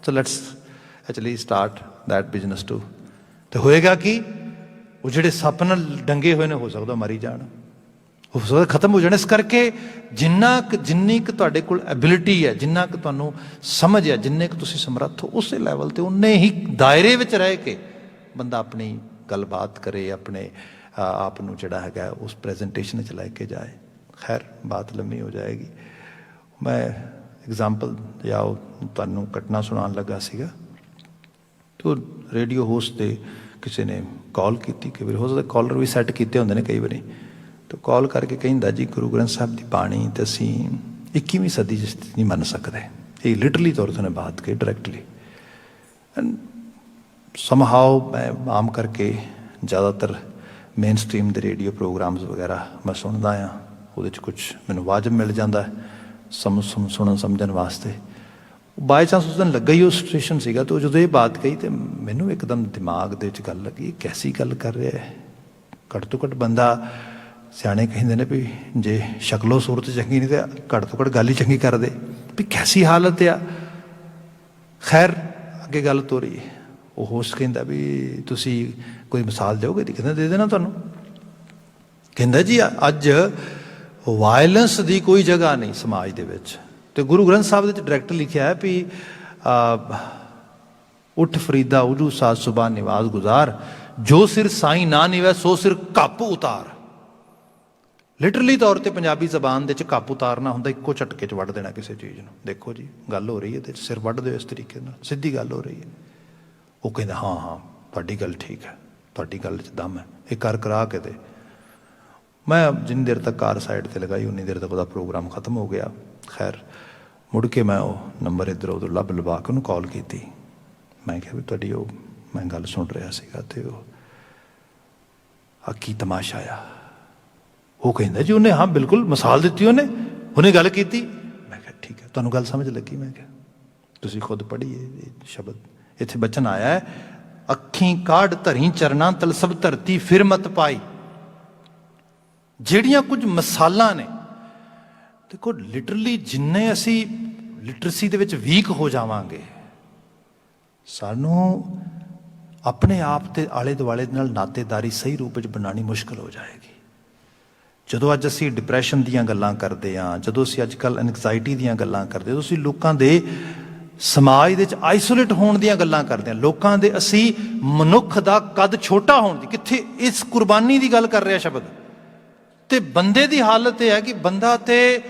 So let's actually start that business too. ਤੇ ਹੋਏਗਾ ਕੀ? ਉਹ ਜਿਹੜੇ ਸੱਪ ਨਾਲ ਡੰਗੇ ਹੋਏ ਨੇ ਹੋ ਸਕਦਾ ਮਰੀ ਜਾਣ, ਹੋ ਸਕਦਾ ਖਤਮ ਹੋ ਜਾਣ। ਇਸ ਕਰਕੇ ਜਿੰਨੀ ਕੁ ਤੁਹਾਡੇ ਕੋਲ ਐਬਿਲਿਟੀ ਹੈ, ਜਿੰਨਾ ਕੁ ਤੁਹਾਨੂੰ ਸਮਝ ਹੈ, ਜਿੰਨੇ ਕੁ ਤੁਸੀਂ ਸਮਰੱਥ ਹੋ, ਉਸੇ ਲੈਵਲ 'ਤੇ ਉਨੇ ਹੀ ਦਾਇਰੇ ਵਿੱਚ ਰਹਿ ਕੇ ਬੰਦਾ ਆਪਣੀ ਗੱਲਬਾਤ ਕਰੇ, ਆਪਣੇ ਆਪ ਨੂੰ ਜਿਹੜਾ ਹੈਗਾ ਉਸ ਪ੍ਰੈਜੈਂਟੇਸ਼ਨ 'ਚ ਲੈ ਕੇ ਜਾਏ। ਖੈਰ ਬਾਤ ਲੰਮੀ ਹੋ ਜਾਏਗੀ। ਮੈਂ ਐਗਜ਼ਾਮਪਲ ਜਾਂ ਉਹ ਤੁਹਾਨੂੰ ਘਟਨਾ ਸੁਣਾਉਣ ਲੱਗਾ ਸੀਗਾ, ਤੇ ਰੇਡੀਓ ਹੋਸਟ 'ਤੇ ਕਿਸੇ ਨੇ ਕਾਲ ਕੀਤੀ। ਕਈ ਵਾਰੀ ਹੋ ਸਕਦਾ ਕਾਲਰ ਵੀ ਸੈੱਟ ਕੀਤੇ ਹੁੰਦੇ ਨੇ ਕਈ ਵਾਰੀ, ਤੇ ਕਾਲ ਕਰਕੇ ਕਹਿੰਦਾ ਜੀ ਗੁਰੂ ਗ੍ਰੰਥ ਸਾਹਿਬ ਦੀ ਬਾਣੀ ਤੇ ਅਸੀਂ 21ਵੀਂ ਸਦੀ 'ਚ ਨਹੀਂ ਮੰਨ ਸਕਦੇ। ਇਹ ਲਿਟਰਲੀ ਤੌਰ 'ਤੇ ਉਹਨੇ ਬਾਤ ਕਹੀ ਡਾਇਰੈਕਟਲੀ। ਐਂਡ ਸਮਹਾਓ ਮੈਂ ਆਮ ਕਰਕੇ ਜ਼ਿਆਦਾਤਰ ਮੇਨ ਸਟਰੀਮ ਦੇ ਰੇਡੀਓ ਪ੍ਰੋਗਰਾਮਸ ਵਗੈਰਾ ਮੈਂ ਸੁਣਦਾ ਹਾਂ, ਉਹਦੇ 'ਚ ਕੁਛ ਮੈਨੂੰ ਵਾਜਬ ਮਿਲ ਜਾਂਦਾ ਸੁਣਨ ਸਮਝਣ ਵਾਸਤੇ। ਬਾਈ ਚਾਂਸ ਉਸ ਦਿਨ ਲੱਗਾ ਹੀ ਉਹ ਸਟੇਸ਼ਨ ਸੀਗਾ, ਅਤੇ ਉਹ ਜਦੋਂ ਇਹ ਬਾਤ ਕਹੀ ਤਾਂ ਮੈਨੂੰ ਇੱਕਦਮ ਦਿਮਾਗ ਦੇ ਵਿੱਚ ਗੱਲ ਲੱਗੀ, ਕੈਸੀ ਗੱਲ ਕਰ ਰਿਹਾ ਹੈ। ਘੱਟ ਤੋਂ ਘੱਟ ਬੰਦਾ, ਸਿਆਣੇ ਕਹਿੰਦੇ ਨੇ ਵੀ ਜੇ ਸ਼ਕਲੋ ਸੂਰਤ ਚੰਗੀ ਨਹੀਂ ਤਾਂ ਘੱਟ ਤੋਂ ਘੱਟ ਗੱਲ ਹੀ ਚੰਗੀ ਕਰਦੇ, ਵੀ ਕੈਸੀ ਹਾਲਤ ਆ। ਖੈਰ ਅੱਗੇ ਗੱਲ ਤੋਰੀ। ਉਹ ਹੋਸਟ ਕਹਿੰਦਾ ਵੀ ਤੁਸੀਂ ਕੋਈ ਮਿਸਾਲ ਦਿਓਗੇ? ਕਹਿੰਦਾ ਦੇ ਦੇਣਾ ਤੁਹਾਨੂੰ। ਕਹਿੰਦਾ ਜੀ ਅੱਜ ਵਾਇਲੈਂਸ ਦੀ ਕੋਈ ਜਗ੍ਹਾ ਨਹੀਂ ਸਮਾਜ ਦੇ ਵਿੱਚ, ਤੇ ਗੁਰੂ ਗ੍ਰੰਥ ਸਾਹਿਬ ਦੇ ਵਿੱਚ ਡਾਇਰੈਕਟ ਲਿਖਿਆ ਹੈ ਵੀ ਉੱਠ ਫਰੀਦਾ ਉਜੂ ਸਾਜ ਸੁਬਾ ਨਿਵਾਜ਼ ਗੁਜ਼ਾਰ, ਜੋ ਸਿਰ ਸਾਈਂ ਨਾ ਨਿਵੈ ਸੋ ਸਿਰ ਕੱਪ ਉਤਾਰ। ਲਿਟਰਲੀ ਤੌਰ 'ਤੇ ਪੰਜਾਬੀ ਜ਼ਬਾਨ ਦੇ 'ਚ ਕੱਪ ਉਤਾਰਨਾ ਹੁੰਦਾ ਇੱਕੋ ਝਟਕੇ 'ਚ ਵੱਢ ਦੇਣਾ ਕਿਸੇ ਚੀਜ਼ ਨੂੰ। ਦੇਖੋ ਜੀ ਗੱਲ ਹੋ ਰਹੀ ਹੈ, ਤੇ ਸਿਰ ਵੱਢ ਦਿਓ ਇਸ ਤਰੀਕੇ ਨਾਲ, ਸਿੱਧੀ ਗੱਲ ਹੋ ਰਹੀ ਹੈ। ਉਹ ਕਹਿੰਦਾ ਹਾਂ ਹਾਂ ਤੁਹਾਡੀ ਗੱਲ ਠੀਕ ਹੈ, ਤੁਹਾਡੀ ਗੱਲ 'ਚ ਦਮ ਹੈ, ਇਹ ਕਰ ਕਰਾ ਕੇ ਦੇ। ਮੈਂ ਜਿੰਨੀ ਦੇਰ ਤੱਕ ਕਾਰ ਸਾਈਡ 'ਤੇ ਲਗਾਈ ਉਨੀ ਦੇਰ ਤੱਕ ਉਹਦਾ ਪ੍ਰੋਗਰਾਮ ਖਤਮ ਹੋ ਗਿਆ। ਖੈਰ ਮੁੜ ਕੇ ਮੈਂ ਉਹ ਨੰਬਰ ਇੱਧਰ ਉੱਧਰ ਲਵਾ ਕੇ ਉਹਨੂੰ ਕਾਲ ਕੀਤੀ। ਮੈਂ ਕਿਹਾ ਵੀ ਤੁਹਾਡੀ ਉਹ ਮੈਂ ਗੱਲ ਸੁਣ ਰਿਹਾ ਸੀਗਾ, ਅਤੇ ਉਹ ਕੀ ਤਮਾਸ਼ਾ ਆ। ਉਹ ਕਹਿੰਦਾ ਜੀ ਉਹਨੇ ਹਾਂ ਬਿਲਕੁਲ ਮਿਸਾਲ ਦਿੱਤੀ, ਉਹਨੇ ਗੱਲ ਕੀਤੀ। ਮੈਂ ਕਿਹਾ ਠੀਕ ਹੈ, ਤੁਹਾਨੂੰ ਗੱਲ ਸਮਝ ਲੱਗੀ? ਮੈਂ ਕਿਹਾ ਤੁਸੀਂ ਖੁਦ ਪੜ੍ਹੀ ਇਹ ਸ਼ਬਦ, ਇੱਥੇ ਬਚਨ ਆਇਆ ਹੈ, ਅੱਖੀਂ ਕਾਢ ਧਰੀ ਚਰਨਾਂ ਤਲ ਸਭ ਧਰਤੀ ਫਿਰ ਮਤ ਪਾਈ। ਜਿਹੜੀਆਂ ਕੁਝ ਮਿਸਾਲਾਂ ਨੇ, ਦੇਖੋ ਲਿਟਰਲੀ ਜਿੰਨੇ ਅਸੀਂ ਲਿਟਰੇਸੀ ਦੇ ਵਿੱਚ ਵੀਕ ਹੋ ਜਾਵਾਂਗੇ, ਸਾਨੂੰ ਆਪਣੇ ਆਪ ਤੇ ਆਲੇ ਦੁਆਲੇ ਨਾਲ ਨਾਤੇਦਾਰੀ ਸਹੀ ਰੂਪ ਵਿੱਚ ਬਣਾਉਣੀ ਮੁਸ਼ਕਿਲ ਹੋ ਜਾਏਗੀ। ਜਦੋਂ ਅੱਜ ਅਸੀਂ ਡਿਪਰੈਸ਼ਨ ਦੀਆਂ ਗੱਲਾਂ ਕਰਦੇ ਹਾਂ, ਜਦੋਂ ਅਸੀਂ ਅੱਜ ਕੱਲ੍ਹ ਐਨਗਜ਼ਾਇਟੀ ਦੀਆਂ ਗੱਲਾਂ ਕਰਦੇ, ਜਦੋਂ ਅਸੀਂ ਲੋਕਾਂ ਦੇ ਸਮਾਜ ਦੇ ਵਿੱਚ ਆਈਸੋਲੇਟ ਹੋਣ ਦੀਆਂ ਗੱਲਾਂ ਕਰਦੇ ਹਾਂ, ਲੋਕਾਂ ਦੇ ਅਸੀਂ ਮਨੁੱਖ ਦਾ ਕੱਦ ਛੋਟਾ ਹੋਣ ਦੀ, ਕਿੱਥੇ ਇਸ ਕੁਰਬਾਨੀ ਦੀ ਗੱਲ ਕਰ ਰਿਹਾ ਸ਼ਬਦ। ਤੇ ਬੰਦੇ ਦੀ ਹਾਲਤ ਇਹ ਹੈ ਕਿ ਬੰਦਾ ਤੇ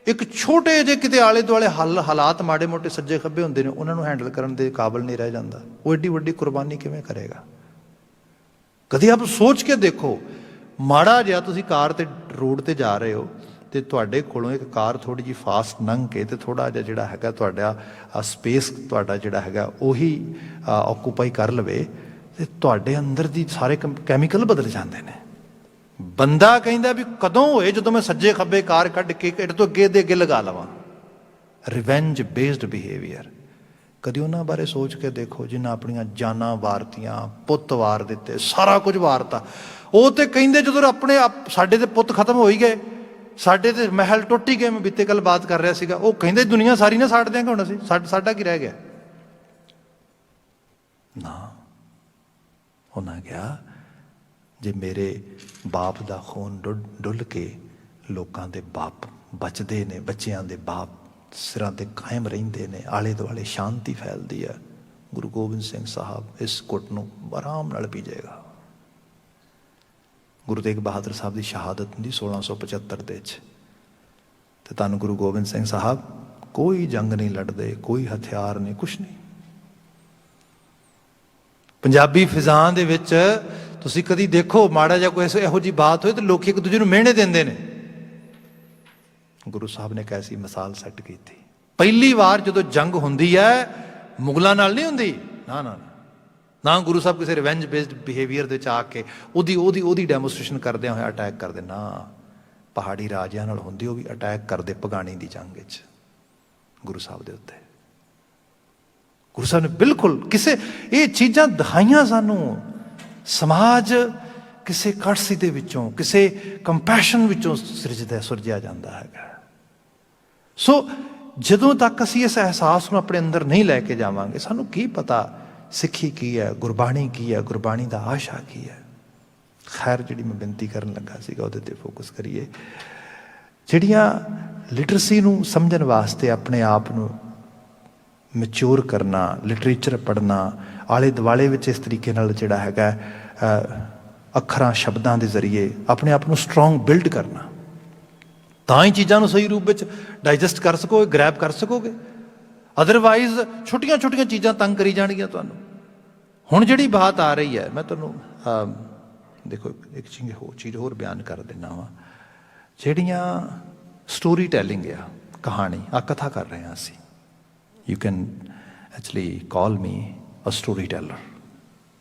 ਇੱਕ ਛੋਟੇ ਜਿਹੇ ਕਿਤੇ ਆਲੇ ਦੁਆਲੇ ਹਾਲਾਤ ਮਾੜੇ ਮੋਟੇ ਸੱਜੇ ਖੱਬੇ ਹੁੰਦੇ ਨੇ, ਉਹਨਾਂ ਨੂੰ ਹੈਂਡਲ ਕਰਨ ਦੇ ਕਾਬਲ ਨਹੀਂ ਰਹਿ ਜਾਂਦਾ। ਉਹ ਐਡੀ ਵੱਡੀ ਕੁਰਬਾਨੀ ਕਿਵੇਂ ਕਰੇਗਾ? ਕਦੇ ਆਪ ਸੋਚ ਕੇ ਦੇਖੋ, ਮਾੜਾ ਜਿਹਾ ਤੁਸੀਂ ਕਾਰ ਤੇ ਰੋਡ ਤੇ ਜਾ ਰਹੇ ਹੋ, ਤੇ ਤੁਹਾਡੇ ਕੋਲੋਂ ਇੱਕ ਕਾਰ ਥੋੜ੍ਹੀ ਜਿਹੀ ਫਾਸਟ ਲੰਘ ਕੇ ਤੇ ਥੋੜ੍ਹਾ ਜਿਹਾ ਜਿਹੜਾ ਹੈਗਾ ਤੁਹਾਡਾ ਸਪੇਸ ਤੁਹਾਡਾ ਜਿਹੜਾ ਹੈਗਾ ਉਹੀ ਆਕੂਪਾਈ ਕਰ ਲਵੇ, ਤੇ ਤੁਹਾਡੇ ਅੰਦਰ ਦੀ ਸਾਰੇ ਕੈਮੀਕਲ ਬਦਲ ਜਾਂਦੇ ਨੇ। ਬੰਦਾ ਕਹਿੰਦਾ ਵੀ ਕਦੋਂ ਹੋਏ ਜਦੋਂ ਮੈਂ ਸੱਜੇ ਖੱਬੇ ਕਾਰ ਕੱਢ ਕੇ ਇਹਦੇ ਤੋਂ ਅੱਗੇ ਦੇ ਅੱਗੇ ਲਗਾ ਲਵਾਂ। Revenge based behaviour. ਕਦੇ ਉਹਨਾਂ ਬਾਰੇ ਸੋਚ ਕੇ ਦੇਖੋ ਜਿਨ੍ਹਾਂ ਆਪਣੀਆਂ ਜਾਨਾਂ ਵਾਰਤੀਆਂ, ਪੁੱਤ ਵਾਰ ਦਿੱਤੇ, ਸਾਰਾ ਕੁਝ ਵਾਰਤਾ। ਉਹ ਤੇ ਕਹਿੰਦੇ ਜਦੋਂ ਆਪਣੇ ਆਪ ਸਾਡੇ ਤੇ ਪੁੱਤ ਖਤਮ ਹੋ ਹੀ ਗਏ, ਸਾਡੇ ਤੇ ਮਹਿਲ ਟੁੱਟ ਹੀ ਗਏ। ਮੈਂ ਬੀਤੇ ਕੱਲ ਬਾਤ ਕਰ ਰਿਹਾ ਸੀਗਾ, ਉਹ ਕਹਿੰਦੇ ਦੁਨੀਆ ਸਾਰੀ ਨਾ ਸਾੜ ਦਿਆਂਗੇ ਹੁਣ ਅਸੀਂ, ਸਾਡਾ ਕੀ ਰਹਿ ਗਿਆ? ਨਾ, ਉਹਨਾਂ ਕਿਹਾ ਜੇ ਮੇਰੇ ਬਾਪ ਦਾ ਖੂਨ ਡੁੱਲ ਕੇ ਲੋਕਾਂ ਦੇ ਬਾਪ ਬਚਦੇ ਨੇ, ਬੱਚਿਆਂ ਦੇ ਬਾਪ ਸਿਰਾਂ 'ਤੇ ਕਾਇਮ ਰਹਿੰਦੇ ਨੇ, ਆਲੇ ਦੁਆਲੇ ਸ਼ਾਂਤੀ ਫੈਲਦੀ ਹੈ, ਗੁਰੂ ਗੋਬਿੰਦ ਸਿੰਘ ਸਾਹਿਬ ਇਸ ਘੁੱਟ ਨੂੰ ਆਰਾਮ ਨਾਲ ਪੀ ਜਾਏਗਾ। ਗੁਰੂ ਤੇਗ ਬਹਾਦਰ ਸਾਹਿਬ ਦੀ ਸ਼ਹਾਦਤ ਹੁੰਦੀ 1675 ਦੇ ਵਿੱਚ, ਤੇ ਤੁਹਾਨੂੰ ਗੁਰੂ ਗੋਬਿੰਦ ਸਿੰਘ ਸਾਹਿਬ कोई जंग नहीं लड़ते, कोई हथियार नहीं, कुछ नहीं। पंजाबी फिजां दे विच तुसीं कदी देखो माड़ा जिहा कोई इहो जी बात होए तो लोग एक दूजे नूं मिहने देंदे ने। गुरु साहब ने एक ऐसी मिसाल सैट की थी। पहली बार जो जंग होंदी है मुगलों नाल नहीं होंदी, ना ना ना गुरु साहब किसी रिवेंज बेस्ड बिहेवियर दे आके ओदी डैमोस्ट्रेशन करदे होए अटैक करदे, ना पहाड़ी राजियां नाल होंदी, वो भी अटैक करदे भगाणी दी जंग विच गुरु साहब दे उत्ते। गुरु साहब ने बिल्कुल किसे ये चीज़ां दिखाइयां सानू। समाज किसे कड़सी दे विचों, किसे कंपैशन विचों सुरजिया जाता है। सो ਜਦੋਂ तक ਅਸੀਂ इस एहसास ਨੂੰ ਆਪਣੇ ਅੰਦਰ नहीं लैके जावांगे, सानू की पता सिक्खी की है, गुरबाणी की है, गुरबाणी का आशा की है। खैर जी मैं बेनती करन लगा सीगा ਉਹਦੇ ਤੇ फोकस करिए। ਜਿਹੜੀਆਂ लिटरेसी ਨੂੰ समझण वास्ते अपने आप ਨੂੰ मैच्योर करना, लिटरेचर पढ़ना, आले दुआले विच इस तरीके नाल जिहड़ा हैगा अखरां शब्दां दे जरिए अपने आप ਨੂੰ स्ट्रोंग बिल्ड करना, ਤਾਂ ਹੀ ਚੀਜ਼ਾਂ ਨੂੰ ਸਹੀ ਰੂਪ ਵਿੱਚ ਡਾਈਜੈਸਟ ਕਰ ਸਕੋਗੇ, ਗ੍ਰੈਬ ਕਰ ਸਕੋਗੇ। ਅਦਰਵਾਈਜ਼ ਛੋਟੀਆਂ ਛੋਟੀਆਂ ਚੀਜ਼ਾਂ ਤੰਗ ਕਰੀ ਜਾਣਗੀਆਂ ਤੁਹਾਨੂੰ। ਹੁਣ ਜਿਹੜੀ ਬਾਤ ਆ ਰਹੀ ਹੈ, ਮੈਂ ਤੁਹਾਨੂੰ ਦੇਖੋ ਇੱਕ ਚੀਜ਼ ਹੋਰ ਬਿਆਨ ਕਰ ਦਿੰਦਾ ਵਾਂ। ਜਿਹੜੀਆਂ ਸਟੋਰੀ ਟੈਲਿੰਗ ਆ, ਕਹਾਣੀ ਆ, ਕਥਾ ਕਰ ਰਹੇ ਹਾਂ ਅਸੀਂ, you can actually call me a storyteller.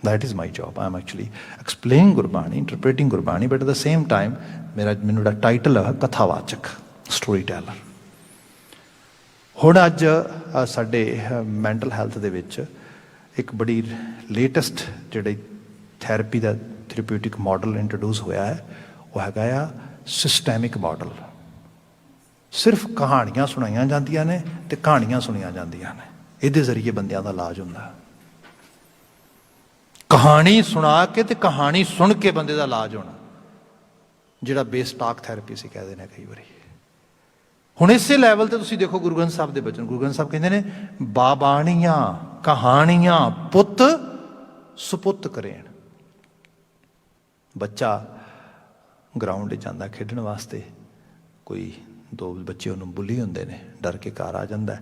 That is my job. I am actually explaining Gurbani, interpreting Gurbani, but at the same time ਮੈਨੂੰ ਜਿਹੜਾ ਟਾਈਟਲ ਹੈ ਕਥਾਵਾਚਕ, ਸਟੋਰੀ ਟੈਲਰ। ਹੁਣ ਅੱਜ ਸਾਡੇ ਮੈਂਟਲ ਹੈਲਥ ਦੇ ਵਿੱਚ ਇੱਕ ਬੜੀ ਲੇਟੈਸਟ ਜਿਹੜੀ ਥੈਰੇਪੀ ਦਾ ਥੈਰੇਪਿਊਟਿਕ ਮਾਡਲ ਇੰਟਰੋਡਿਊਸ ਹੋਇਆ ਹੈ, ਉਹ ਹੈਗਾ ਆ ਸਿਸਟੈਮਿਕ ਮਾਡਲ। ਸਿਰਫ ਕਹਾਣੀਆਂ ਸੁਣਾਈਆਂ ਜਾਂਦੀਆਂ ਨੇ ਤੇ ਕਹਾਣੀਆਂ ਸੁਣੀਆਂ ਜਾਂਦੀਆਂ ਨੇ, ਇਹਦੇ ਜ਼ਰੀਏ ਬੰਦਿਆਂ ਦਾ ਇਲਾਜ ਹੁੰਦਾ। ਕਹਾਣੀ ਸੁਣਾ ਕੇ ਤੇ ਕਹਾਣੀ ਸੁਣ ਕੇ ਬੰਦੇ ਦਾ ਇਲਾਜ ਹੋਣਾ, ਜਿਹੜਾ ਬੇਸ ਟਾਕ ਥੈਰੇਪੀ ਸੀ ਕਹਿੰਦੇ ਨੇ ਕਈ ਵਾਰੀ। ਹੁਣ ਇਸੇ ਲੈਵਲ ਤੇ ਤੁਸੀਂ ਦੇਖੋ ਗੁਰੂ ਗ੍ਰੰਥ ਸਾਹਿਬ ਦੇ ਬਚਨ, ਗੁਰੂ ਗ੍ਰੰਥ ਸਾਹਿਬ ਕਹਿੰਦੇ ਨੇ ਬਾਬਾਣੀਆਂ ਕਹਾਣੀਆਂ ਪੁੱਤ ਸੁਪੁੱਤ ਕਰੇਣ। ਬੱਚਾ ਗਰਾਊਂਡ 'ਚ ਜਾਂਦਾ ਖੇਡਣ ਵਾਸਤੇ, ਕੋਈ ਦੋ ਬੱਚੇ ਉਹਨੂੰ ਬੁਲੀ ਹੁੰਦੇ ਨੇ, ਡਰ ਕੇ ਘਰ ਆ ਜਾਂਦਾ।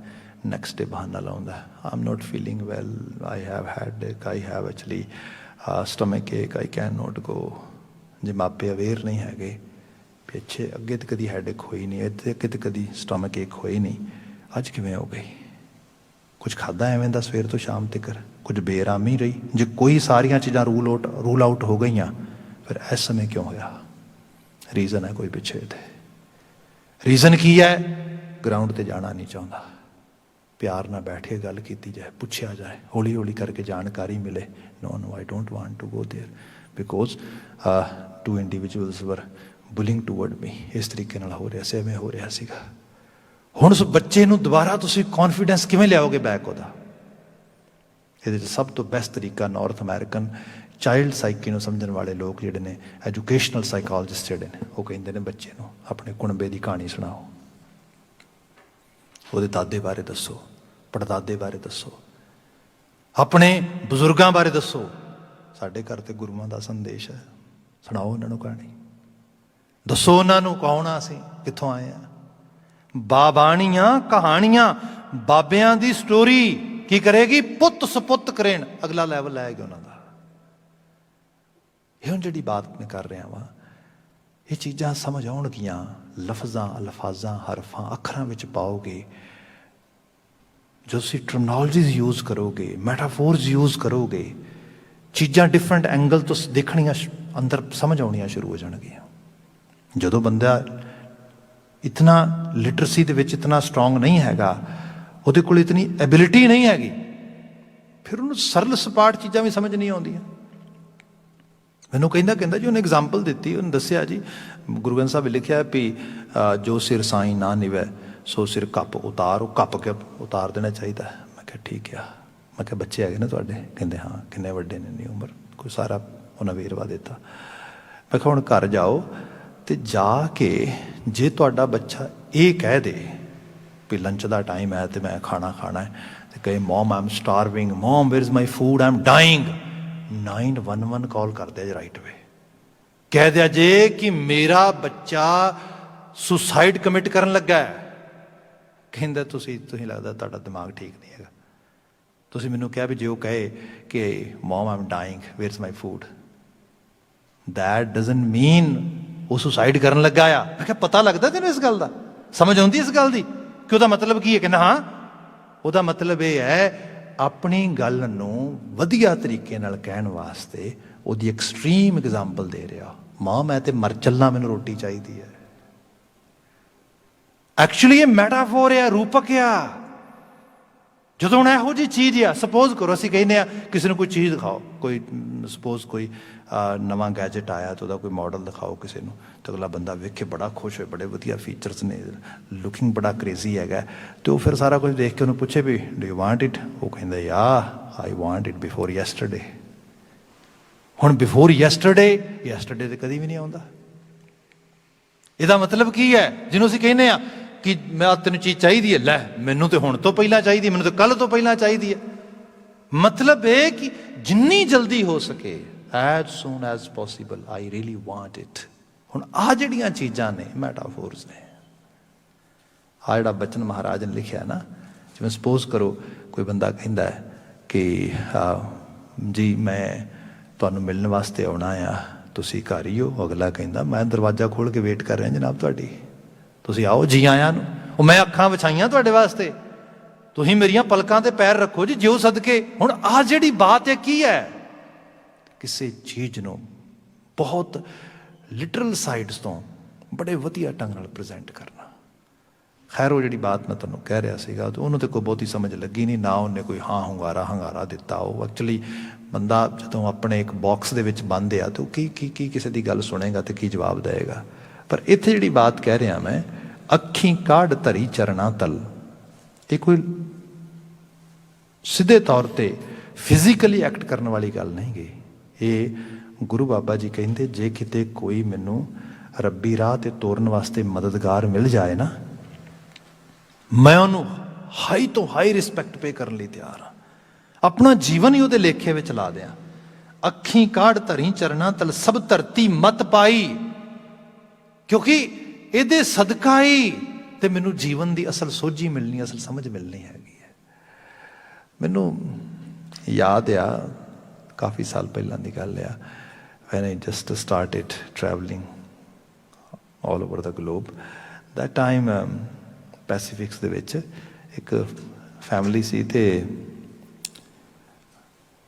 ਨੈਕਸਟ ਡੇ ਬਹਾਨਾ ਲਾਉਂਦਾ, I am not feeling well, I have headache, I have actually stomach ਏਕ, ਆਈ ਕੈਨ ਨੋਟ ਗੋ। ਜੇ ਮਾਪੇ ਅਵੇਅਰ ਨਹੀਂ ਹੈਗੇ, ਪਿੱਛੇ ਅੱਗੇ ਤਾਂ ਕਦੀ ਹੈਡੇਕ ਹੋਈ ਨਹੀਂ, ਇੱਥੇ ਅੱਗੇ ਤਾਂ ਕਦੀ ਸਟਮਕ ਏਕ ਹੋਈ ਨਹੀਂ, ਅੱਜ ਕਿਵੇਂ ਹੋ ਗਈ? ਕੁਝ ਖਾਧਾ ਐਵੇਂ ਦਾ ਸਵੇਰ ਤੋਂ ਸ਼ਾਮ ਤੱਕ, ਕੁਝ ਬੇਆਰਾਮੀ ਰਹੀ। ਜੇ ਕੋਈ ਸਾਰੀਆਂ ਚੀਜ਼ਾਂ ਰੂਲ ਆਊਟ ਹੋ ਗਈਆਂ, ਫਿਰ ਇਸ ਸਮੇਂ ਕਿਉਂ ਹੋਇਆ? ਰੀਜ਼ਨ ਹੈ ਕੋਈ ਪਿੱਛੇ ਤੇ। ਰੀਜ਼ਨ ਕੀ ਹੈ? ਗਰਾਊਂਡ 'ਤੇ ਜਾਣਾ ਨਹੀਂ ਚਾਹੁੰਦਾ। ਪਿਆਰ ਨਾਲ ਬੈਠ ਕੇ ਗੱਲ ਕੀਤੀ ਜਾਏ, ਪੁੱਛਿਆ ਜਾਏ, ਹੌਲੀ ਹੌਲੀ ਕਰਕੇ ਜਾਣਕਾਰੀ ਮਿਲੇ। No I don't want to go there because two individuals were bullying toward me. ਇਸ ਤਰੀਕੇ ਨਾਲ ਹੋ ਰਿਹਾ ਸੀ, ਐਵੇਂ ਹੋ ਰਿਹਾ ਸੀਗਾ। ਹੁਣ ਉਸ ਬੱਚੇ ਨੂੰ ਦੁਬਾਰਾ ਤੁਸੀਂ ਕੌਨਫੀਡੈਂਸ ਕਿਵੇਂ ਲਿਆਓਗੇ ਬੈਕ ਉਹਦਾ? ਇਹਦੇ 'ਚ ਸਭ ਤੋਂ ਬੈਸਟ ਤਰੀਕਾ ਨਾਰਥ ਅਮਰੀਕਨ ਚਾਈਲਡ ਸਾਈਕੀ ਨੂੰ ਸਮਝਣ ਵਾਲੇ ਲੋਕ ਜਿਹੜੇ ਨੇ, ਐਜੂਕੇਸ਼ਨਲ ਸਾਈਕੋਲੋਜਿਸਟ ਜਿਹੜੇ ਨੇ, ਉਹ ਕਹਿੰਦੇ ਨੇ ਬੱਚੇ ਨੂੰ ਆਪਣੇ ਕੁਣਬੇ ਦੀ ਕਹਾਣੀ ਸੁਣਾਓ, ਉਹਦੇ ਦਾਦੇ ਬਾਰੇ ਦੱਸੋ, ਪੜਦਾਦੇ ਬਾਰੇ ਦੱਸੋ, ਆਪਣੇ ਬਜ਼ੁਰਗਾਂ ਬਾਰੇ ਦੱਸੋ। ਸਾਡੇ ਘਰ ਤੇ ਗੁਰੂਆਂ ਦਾ ਸੰਦੇਸ਼ ਹੈ, ਸੁਣਾਓ ਉਹਨਾਂ ਨੂੰ ਕਹਾਣੀ, ਦੱਸੋ ਉਹਨਾਂ ਨੂੰ ਕੌਣ ਆ ਅਸੀਂ, ਕਿੱਥੋਂ ਆਏ ਆ। ਬਾਬਾਣੀਆਂ ਕਹਾਣੀਆਂ, ਬਾਬਿਆਂ ਦੀ ਸਟੋਰੀ ਕੀ ਕਰੇਗੀ? ਪੁੱਤ ਸਪੁੱਤ ਕਰੇਣ, ਅਗਲਾ ਲੈਵਲ ਲਾਏਗਾ ਉਹਨਾਂ ਦਾ। ਇਹ ਹੁਣ ਜਿਹੜੀ ਬਾਤ ਮੈਂ ਕਰ ਰਿਹਾ ਵਾਂ, ਇਹ ਚੀਜ਼ਾਂ ਸਮਝ ਆਉਣਗੀਆਂ। ਲਫ਼ਜ਼ਾਂ, ਅਲਫਾਜ਼ਾਂ, ਹਰਫਾਂ, ਅੱਖਰਾਂ ਵਿੱਚ ਪਾਓਗੇ, ਜੋ ਤੁਸੀਂ ਟਰਮਨੋਲੋਜੀਜ਼ ਯੂਜ਼ ਕਰੋਗੇ, ਮੈਟਾਫੋਰਸ ਯੂਜ਼ ਕਰੋਗੇ, ਚੀਜ਼ਾਂ ਡਿਫਰੈਂਟ ਐਂਗਲ ਤੋਂ ਦੇਖਣੀਆਂ, ਅੰਦਰ ਸਮਝ ਆਉਣੀਆਂ ਸ਼ੁਰੂ ਹੋ ਜਾਣਗੀਆਂ। ਜਦੋਂ ਬੰਦਾ ਇਤਨਾ ਲਿਟਰੇਸੀ ਦੇ ਵਿੱਚ ਇਤਨਾ ਸਟਰੋਂਗ ਨਹੀਂ ਹੈਗਾ, ਉਹਦੇ ਕੋਲ ਇਤਨੀ ਐਬਿਲਿਟੀ ਨਹੀਂ ਹੈਗੀ, ਫਿਰ ਉਹਨੂੰ ਸਰਲ ਸਪਾਟ ਚੀਜ਼ਾਂ ਵੀ ਸਮਝ ਨਹੀਂ ਆਉਂਦੀਆਂ। ਮੈਨੂੰ ਕਹਿੰਦਾ ਜੀ, ਉਹਨੇ ਐਗਜ਼ਾਮਪਲ ਦਿੱਤੀ, ਉਹਨੇ ਦੱਸਿਆ ਜੀ ਗੁਰੂ ਗ੍ਰੰਥ ਸਾਹਿਬ ਲਿਖਿਆ ਵੀ ਜੋ ਸਿਰ ਸਾਈਂ ਨਾ ਨਿਵੈ ਸੋ ਸਿਰ ਕੱਪ ਉਤਾਰ, ਉਹ ਕੱਪ ਕੇ ਉਤਾਰ ਦੇਣਾ ਚਾਹੀਦਾ। ਮੈਂ ਕਿਹਾ ਠੀਕ ਆ। ਮੈਂ ਕਿਹਾ ਬੱਚੇ ਹੈਗੇ ਨੇ ਤੁਹਾਡੇ? ਕਹਿੰਦੇ ਹਾਂ। ਕਿੰਨੇ ਵੱਡੇ ਨੇ? ਨਹੀਂ ਉਮਰ, ਕੋਈ ਸਾਰਾ ਉਹਨਾਂ ਵੇਰਵਾ ਦਿੱਤਾ। ਮੈਂ ਕਿਹਾ ਹੁਣ ਘਰ ਜਾਓ ਤੇ ਜਾ ਕੇ ਜੇ ਤੁਹਾਡਾ ਬੱਚਾ ਇਹ ਕਹਿ ਦੇ ਵੀ ਲੰਚ ਦਾ ਟਾਈਮ ਹੈ ਤੇ ਮੈਂ ਖਾਣਾ ਖਾਣਾ ਹੈ, ਤੇ ਕਹੇ mom I am starving, mom where is my food, I am dying, 911 call ਕਰ ਦਿਆ ਜੇ ਰਾਈਟ ਵੇ। ਕਹਿ ਦਿਆ ਜੇ ਕਿ ਮੇਰਾ ਬੱਚਾ ਸੁਸਾਈਡ ਕਮਿਟ ਕਰਨ ਲੱਗਾ ਹੈ, ਕਹਿੰਦਾ ਤੁਸੀਂ ਲੱਗਦਾ ਤੁਹਾਡਾ ਦਿਮਾਗ ਠੀਕ ਨਹੀਂ ਹੈਗਾ। ਤੁਸੀਂ ਮੈਨੂੰ ਕਿਹਾ ਵੀ ਜੇ ਉਹ ਕਹੇ ਕਿ mom I'm dying, where's my food, that doesn't mean ਉਹ ਸੁਸਾਈਡ ਕਰਨ ਲੱਗਾ ਆ। ਮੈਂ ਕਿਹਾ ਪਤਾ ਲੱਗਦਾ ਤੈਨੂੰ ਇਸ ਗੱਲ ਦਾ, ਸਮਝ ਆਉਂਦੀ ਇਸ ਗੱਲ ਦੀ ਕਿ ਉਹਦਾ ਮਤਲਬ ਕੀ ਹੈ? ਕਹਿੰਦਾ ਹਾਂ, ਉਹਦਾ ਮਤਲਬ ਇਹ ਹੈ ਆਪਣੀ ਗੱਲ ਨੂੰ ਵਧੀਆ ਤਰੀਕੇ ਨਾਲ ਕਹਿਣ ਵਾਸਤੇ ਉਹਦੀ ਐਕਸਟ੍ਰੀਮ ਐਗਜ਼ਾਮਪਲ ਦੇ ਰਿਹਾ। ਮਾਂ ਮੈਂ ਤੇ ਮਰ ਚੱਲਾਂ, ਮੈਨੂੰ ਰੋਟੀ ਚਾਹੀਦੀ ਹੈ। ਐਕਚੁਅਲੀ ਇਹ ਮੈਟਾਫੋਰ ਆ, ਰੂਪਕ ਆ। ਜਦੋਂ ਹੁਣ ਇਹੋ ਜਿਹੀ ਚੀਜ਼ ਆ, ਸਪੋਜ਼ ਕਰੋ ਅਸੀਂ ਕਹਿੰਦੇ ਆ ਕਿਸੇ ਨੂੰ ਕੋਈ ਚੀਜ਼ ਦਿਖਾਓ, ਕੋਈ ਸਪੋਜ਼ ਕੋਈ ਨਵਾਂ ਗੈਜਟ ਆਇਆ ਤਾਂ ਉਹਦਾ ਕੋਈ ਮਾਡਲ ਦਿਖਾਓ ਕਿਸੇ ਨੂੰ, ਤਾਂ ਅਗਲਾ ਬੰਦਾ ਵੇਖ ਕੇ ਬੜਾ ਖੁਸ਼ ਹੋਏ, ਬੜੇ ਵਧੀਆ ਫੀਚਰਸ ਨੇ, ਲੁਕਿੰਗ ਬੜਾ ਕ੍ਰੇਜ਼ੀ ਹੈਗਾ, ਅਤੇ ਉਹ ਫਿਰ ਸਾਰਾ ਕੁਝ ਦੇਖ ਕੇ ਉਹਨੂੰ ਪੁੱਛੇ ਵੀ ਡੂ ਯੂ ਵਾਂਟ ਇਟ? ਉਹ ਕਹਿੰਦਾ yeah I want it before yesterday. ਹੁਣ ਬਿਫੋਰ ਯੈਸਟਰਡੇ ਤੇ ਕਦੀ ਵੀ ਨਹੀਂ ਆਉਂਦਾ। ਇਹਦਾ ਮਤਲਬ ਕੀ ਹੈ? ਜਿਹਨੂੰ ਅਸੀਂ ਕਹਿੰਦੇ ਆ ਕਿ ਮੈਂ ਤੈਨੂੰ ਚੀਜ਼ ਚਾਹੀਦੀ ਹੈ, ਲੈ ਮੈਨੂੰ ਤੇ ਹੁਣ ਤੋਂ ਪਹਿਲਾਂ ਚਾਹੀਦੀ ਹੈ, ਮੈਨੂੰ ਤਾਂ ਕੱਲ੍ਹ ਤੋਂ ਪਹਿਲਾਂ ਚਾਹੀਦੀ ਹੈ। ਮਤਲਬ ਇਹ ਕਿ ਜਿੰਨੀ ਜਲਦੀ ਹੋ ਸਕੇ, as soon as possible, I really want it. ਹੁਣ ਆਹ ਜਿਹੜੀਆਂ ਚੀਜ਼ਾਂ ਨੇ ਮੈਟਾਫੋਰਸ ਨੇ। ਆਹ ਜਿਹੜਾ ਬਚਨ ਮਹਾਰਾਜ ਨੇ ਲਿਖਿਆ ਨਾ, ਜਿਵੇਂ ਸਪੋਜ਼ ਕਰੋ ਕੋਈ ਬੰਦਾ ਕਹਿੰਦਾ ਹੈ ਕਿ ਜੀ ਮੈਂ ਤੁਹਾਨੂੰ ਮਿਲਣ ਵਾਸਤੇ ਆਉਣਾ ਆ, ਤੁਸੀਂ ਘਰ ਹੀ ਹੋ? ਅਗਲਾ ਕਹਿੰਦਾ ਮੈਂ ਦਰਵਾਜ਼ਾ ਖੋਲ੍ਹ ਕੇ ਵੇਟ ਕਰ ਰਿਹਾ ਜਨਾਬ ਤੁਹਾਡੀ, ਤੁਸੀਂ ਆਓ, ਜੀ ਆਇਆਂ ਨੂੰ। ਉਹ ਮੈਂ ਅੱਖਾਂ ਵਿਛਾਈਆਂ ਤੁਹਾਡੇ ਵਾਸਤੇ, ਤੁਸੀਂ ਮੇਰੀਆਂ ਪਲਕਾਂ ਤੇ ਪੈਰ ਰੱਖੋ ਜੀ, ਜਿਉ ਸਦਕੇ। ਹੁਣ ਆਹ ਜਿਹੜੀ ਬਾਤ ਹੈ ਕੀ ਹੈ? ਕਿਸੇ ਚੀਜ਼ ਨੂੰ ਬਹੁਤ ਲਿਟਰਲ ਸਾਈਡਸ ਤੋਂ ਬੜੇ ਵਧੀਆ ਢੰਗ ਨਾਲ ਪ੍ਰੈਜ਼ੈਂਟ ਕਰਨਾ। ਖੈਰ ਉਹ ਜਿਹੜੀ ਬਾਤ ਮੈਂ ਤੁਹਾਨੂੰ ਕਹਿ ਰਿਹਾ ਸੀਗਾ, ਤਾਂ ਉਹਨੂੰ ਤਾਂ ਕੋਈ ਬਹੁਤੀ ਸਮਝ ਲੱਗੀ ਨਹੀਂ, ਨਾ ਉਹਨੇ ਕੋਈ ਹੰਗਾਰਾ ਦਿੱਤਾ। ਉਹ ਐਕਚੁਅਲੀ ਬੰਦਾ ਜਦੋਂ ਆਪਣੇ ਇੱਕ ਬਾਕਸ ਦੇ ਵਿੱਚ ਬੰਦ ਆ, ਤਾਂ ਉਹ ਕੀ ਕਿਸੇ ਦੀ ਗੱਲ ਸੁਣੇਗਾ ਅਤੇ ਕੀ ਜਵਾਬ ਦੇਵੇਗਾ। ਪਰ ਇੱਥੇ ਜਿਹੜੀ ਬਾਤ ਕਹਿ ਰਿਹਾ ਮੈਂ, ਅੱਖੀਂ ਕਾਢ ਧਰੀ ਚਰਣਾ ਤਲ, ਇਹ ਕੋਈ ਸਿੱਧੇ ਤੌਰ 'ਤੇ ਫਿਜ਼ੀਕਲੀ ਐਕਟ ਕਰਨ ਵਾਲੀ ਗੱਲ ਨਹੀਂ ਗਈ। ਇਹ ਗੁਰੂ ਬਾਬਾ ਜੀ ਕਹਿੰਦੇ ਜੇ ਕਿਤੇ ਕੋਈ ਮੈਨੂੰ ਰੱਬੀ ਰਾਹ 'ਤੇ ਤੋਰਨ ਵਾਸਤੇ ਮਦਦਗਾਰ ਮਿਲ ਜਾਏ ਨਾ, ਮੈਂ ਉਹਨੂੰ ਹਾਈ ਤੋਂ ਹਾਈ ਰਿਸਪੈਕਟ ਪੇ ਕਰਨ ਲਈ ਤਿਆਰ ਹਾਂ, ਆਪਣਾ ਜੀਵਨ ਹੀ ਉਹਦੇ ਲੇਖੇ ਵਿੱਚ ਲਾ ਦਿਆਂ। ਅੱਖੀਂ ਕਾਢ ਧਰੀ ਚਰਣਾ ਤਲ, ਸਭ ਧਰਤੀ ਮਤ ਪਾਈ, ਕਿਉਂਕਿ ਇਹਦੇ ਸਦਕਾ ਹੀ ਤੇ ਮੈਨੂੰ ਜੀਵਨ ਦੀ ਅਸਲ ਸੋਝੀ ਮਿਲਣੀ, ਅਸਲ ਸਮਝ ਮਿਲਣੀ ਹੈਗੀ ਹੈ। ਮੈਨੂੰ ਯਾਦ ਆ ਕਾਫੀ ਸਾਲ ਪਹਿਲਾਂ ਦੀ ਗੱਲ ਆ, when I just started travelling all over the globe. That time Pacifics ਦੇ ਵਿੱਚ ਇੱਕ ਫੈਮਿਲੀ ਸੀ, ਅਤੇ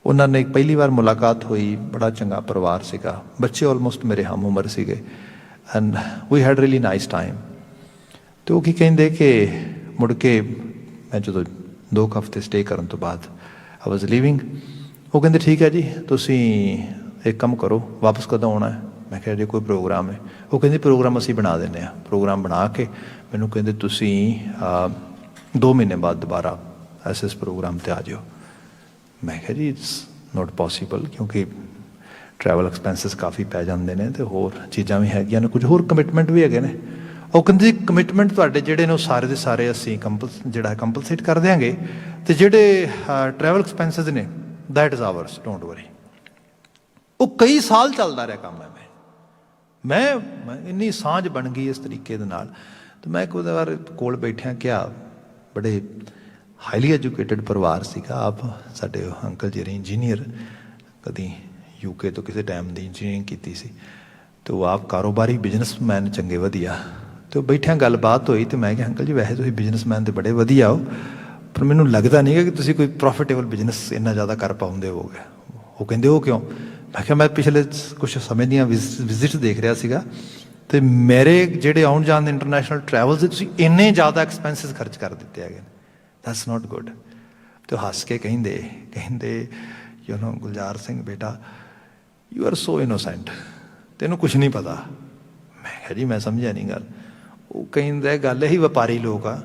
ਉਹਨਾਂ ਨੇ ਪਹਿਲੀ ਵਾਰ ਮੁਲਾਕਾਤ ਹੋਈ, ਬੜਾ ਚੰਗਾ ਪਰਿਵਾਰ ਸੀਗਾ, ਬੱਚੇ ਆਲਮੋਸਟ ਮੇਰੇ ਹਮ ਉਮਰ ਸੀਗੇ, and we had really nice time. ਅਤੇ ਉਹ ਕੀ ਕਹਿੰਦੇ ਕਿ ਮੁੜ ਕੇ ਮੈਂ ਜਦੋਂ 2 ਹਫ਼ਤੇ ਸਟੇ ਕਰਨ ਤੋਂ ਬਾਅਦ ਆਈ ਵਾਜ਼ ਲੀਵਿੰਗ, ਉਹ ਕਹਿੰਦੇ ਠੀਕ ਹੈ ਜੀ, ਤੁਸੀਂ ਇੱਕ ਕੰਮ ਕਰੋ, ਵਾਪਸ ਕਦੋਂ ਆਉਣਾ ਹੈ? ਮੈਂ ਕਿਹਾ ਜੇ ਕੋਈ ਪ੍ਰੋਗਰਾਮ ਹੈ? ਉਹ ਕਹਿੰਦੇ ਪ੍ਰੋਗਰਾਮ ਅਸੀਂ ਬਣਾ ਦਿੰਦੇ ਹਾਂ। ਪ੍ਰੋਗਰਾਮ ਬਣਾ ਕੇ ਮੈਨੂੰ ਕਹਿੰਦੇ ਤੁਸੀਂ 2 ਮਹੀਨੇ ਬਾਅਦ ਦੁਬਾਰਾ ਇਸ ਪ੍ਰੋਗਰਾਮ 'ਤੇ ਆ ਜਾਓ। ਮੈਂ ਕਿਹਾ ਜੀ ਇਟਸ ਨੋਟ ਪੋਸੀਬਲ, ਕਿਉਂਕਿ ਟਰੈਵਲ ਐਕਸਪੈਂਸਿਸ ਕਾਫੀ ਪੈ ਜਾਂਦੇ ਨੇ, ਅਤੇ ਹੋਰ ਚੀਜ਼ਾਂ ਵੀ ਹੈਗੀਆਂ ਨੇ, ਕੁਝ ਹੋਰ ਕਮਿਟਮੈਂਟ ਵੀ ਹੈਗੇ ਨੇ। ਉਹ ਕਹਿੰਦੇ ਕਮਿਟਮੈਂਟ ਤੁਹਾਡੇ ਜਿਹੜੇ ਨੇ ਉਹ ਸਾਰੇ ਦੇ ਸਾਰੇ ਅਸੀਂ ਕੰਪਲਸੇਟ ਕਰ ਦਿਆਂਗੇ, ਅਤੇ ਜਿਹੜੇ ਟਰੈਵਲ ਐਕਸਪੈਂਸਿਸ ਨੇ that is hours, don't worry. ਉਹ ਕਈ ਸਾਲ ਚੱਲਦਾ ਰਿਹਾ ਕੰਮ ਹੈ। ਮੈਂ ਇੰਨੀ ਸਾਂਝ ਬਣ ਗਈ ਇਸ ਤਰੀਕੇ ਦੇ ਨਾਲ। ਅਤੇ ਮੈਂ ਇੱਕ ਵਾਰ ਕੋਲ ਬੈਠਿਆਂ ਕਿਹਾ, ਬੜੇ ਹਾਈਲੀ ਐਜੂਕੇਟਡ ਪਰਿਵਾਰ ਸੀਗਾ। ਆਪ ਸਾਡੇ ਅੰਕਲ ਜਿਹੜੇ ਇੰਜੀਨੀਅਰ, ਕਦੀ UK ਤੋਂ ਕਿਸੇ ਟਾਈਮ ਦੀ ਇੰਜੀਨੀਅਰਿੰਗ ਕੀਤੀ ਸੀ, ਅਤੇ ਉਹ ਆਪ ਕਾਰੋਬਾਰੀ ਬਿਜ਼ਨਸਮੈਨ ਚੰਗੇ ਵਧੀਆ। ਅਤੇ ਉਹ ਬੈਠਿਆਂ ਗੱਲਬਾਤ ਹੋਈ, ਅਤੇ ਮੈਂ ਕਿਹਾ ਅੰਕਲ ਜੀ ਵੈਸੇ ਤੁਸੀਂ ਬਿਜ਼ਨਸਮੈਨ ਤਾਂ ਬੜੇ ਵਧੀਆ ਹੋ, ਪਰ ਮੈਨੂੰ ਲੱਗਦਾ ਨਹੀਂ ਕਿ ਤੁਸੀਂ ਕੋਈ ਪ੍ਰੋਫਿਟੇਬਲ ਬਿਜ਼ਨਸ ਇੰਨਾ ਜ਼ਿਆਦਾ ਕਰ ਪਾਉਂਦੇ ਹੋਗੇ। ਉਹ ਕਹਿੰਦੇ ਉਹ ਕਿਉਂ? ਮੈਂ ਕਿਹਾ ਮੈਂ ਪਿਛਲੇ ਕੁਛ ਸਮੇਂ ਦੀਆਂ ਵਿਜ਼ਿਟਸ ਦੇਖ ਰਿਹਾ ਸੀਗਾ, ਅਤੇ ਮੇਰੇ ਜਿਹੜੇ ਆਉਣ ਜਾਣ ਦੇ ਇੰਟਰਨੈਸ਼ਨਲ ਟਰੈਵਲਸ ਦੇ ਤੁਸੀਂ ਇੰਨੇ ਜ਼ਿਆਦਾ ਐਕਸਪੈਂਸਿਸ ਖਰਚ ਕਰ ਦਿੱਤੇ ਹੈਗੇ ਨੇ, ਦੈਟਸ ਨਾਟ ਗੁੱਡ। ਅਤੇ ਉਹ ਹੱਸ ਕੇ ਕਹਿੰਦੇ ਯੂ ਨੋ ਗੁਲਜ਼ਾਰ ਸਿੰਘ ਬੇਟਾ, ਯੂ ਆਰ ਸੋ ਇਨੋਸੈਂਟ, ਤੈਨੂੰ ਕੁਛ ਨਹੀਂ ਪਤਾ। ਮੈਂ ਕਿਹਾ ਜੀ ਮੈਂ ਸਮਝਿਆ ਨਹੀਂ ਗੱਲ। ਉਹ ਕਹਿੰਦਾ ਗੱਲ ਇਹੀ, ਵਪਾਰੀ ਲੋਕ ਆ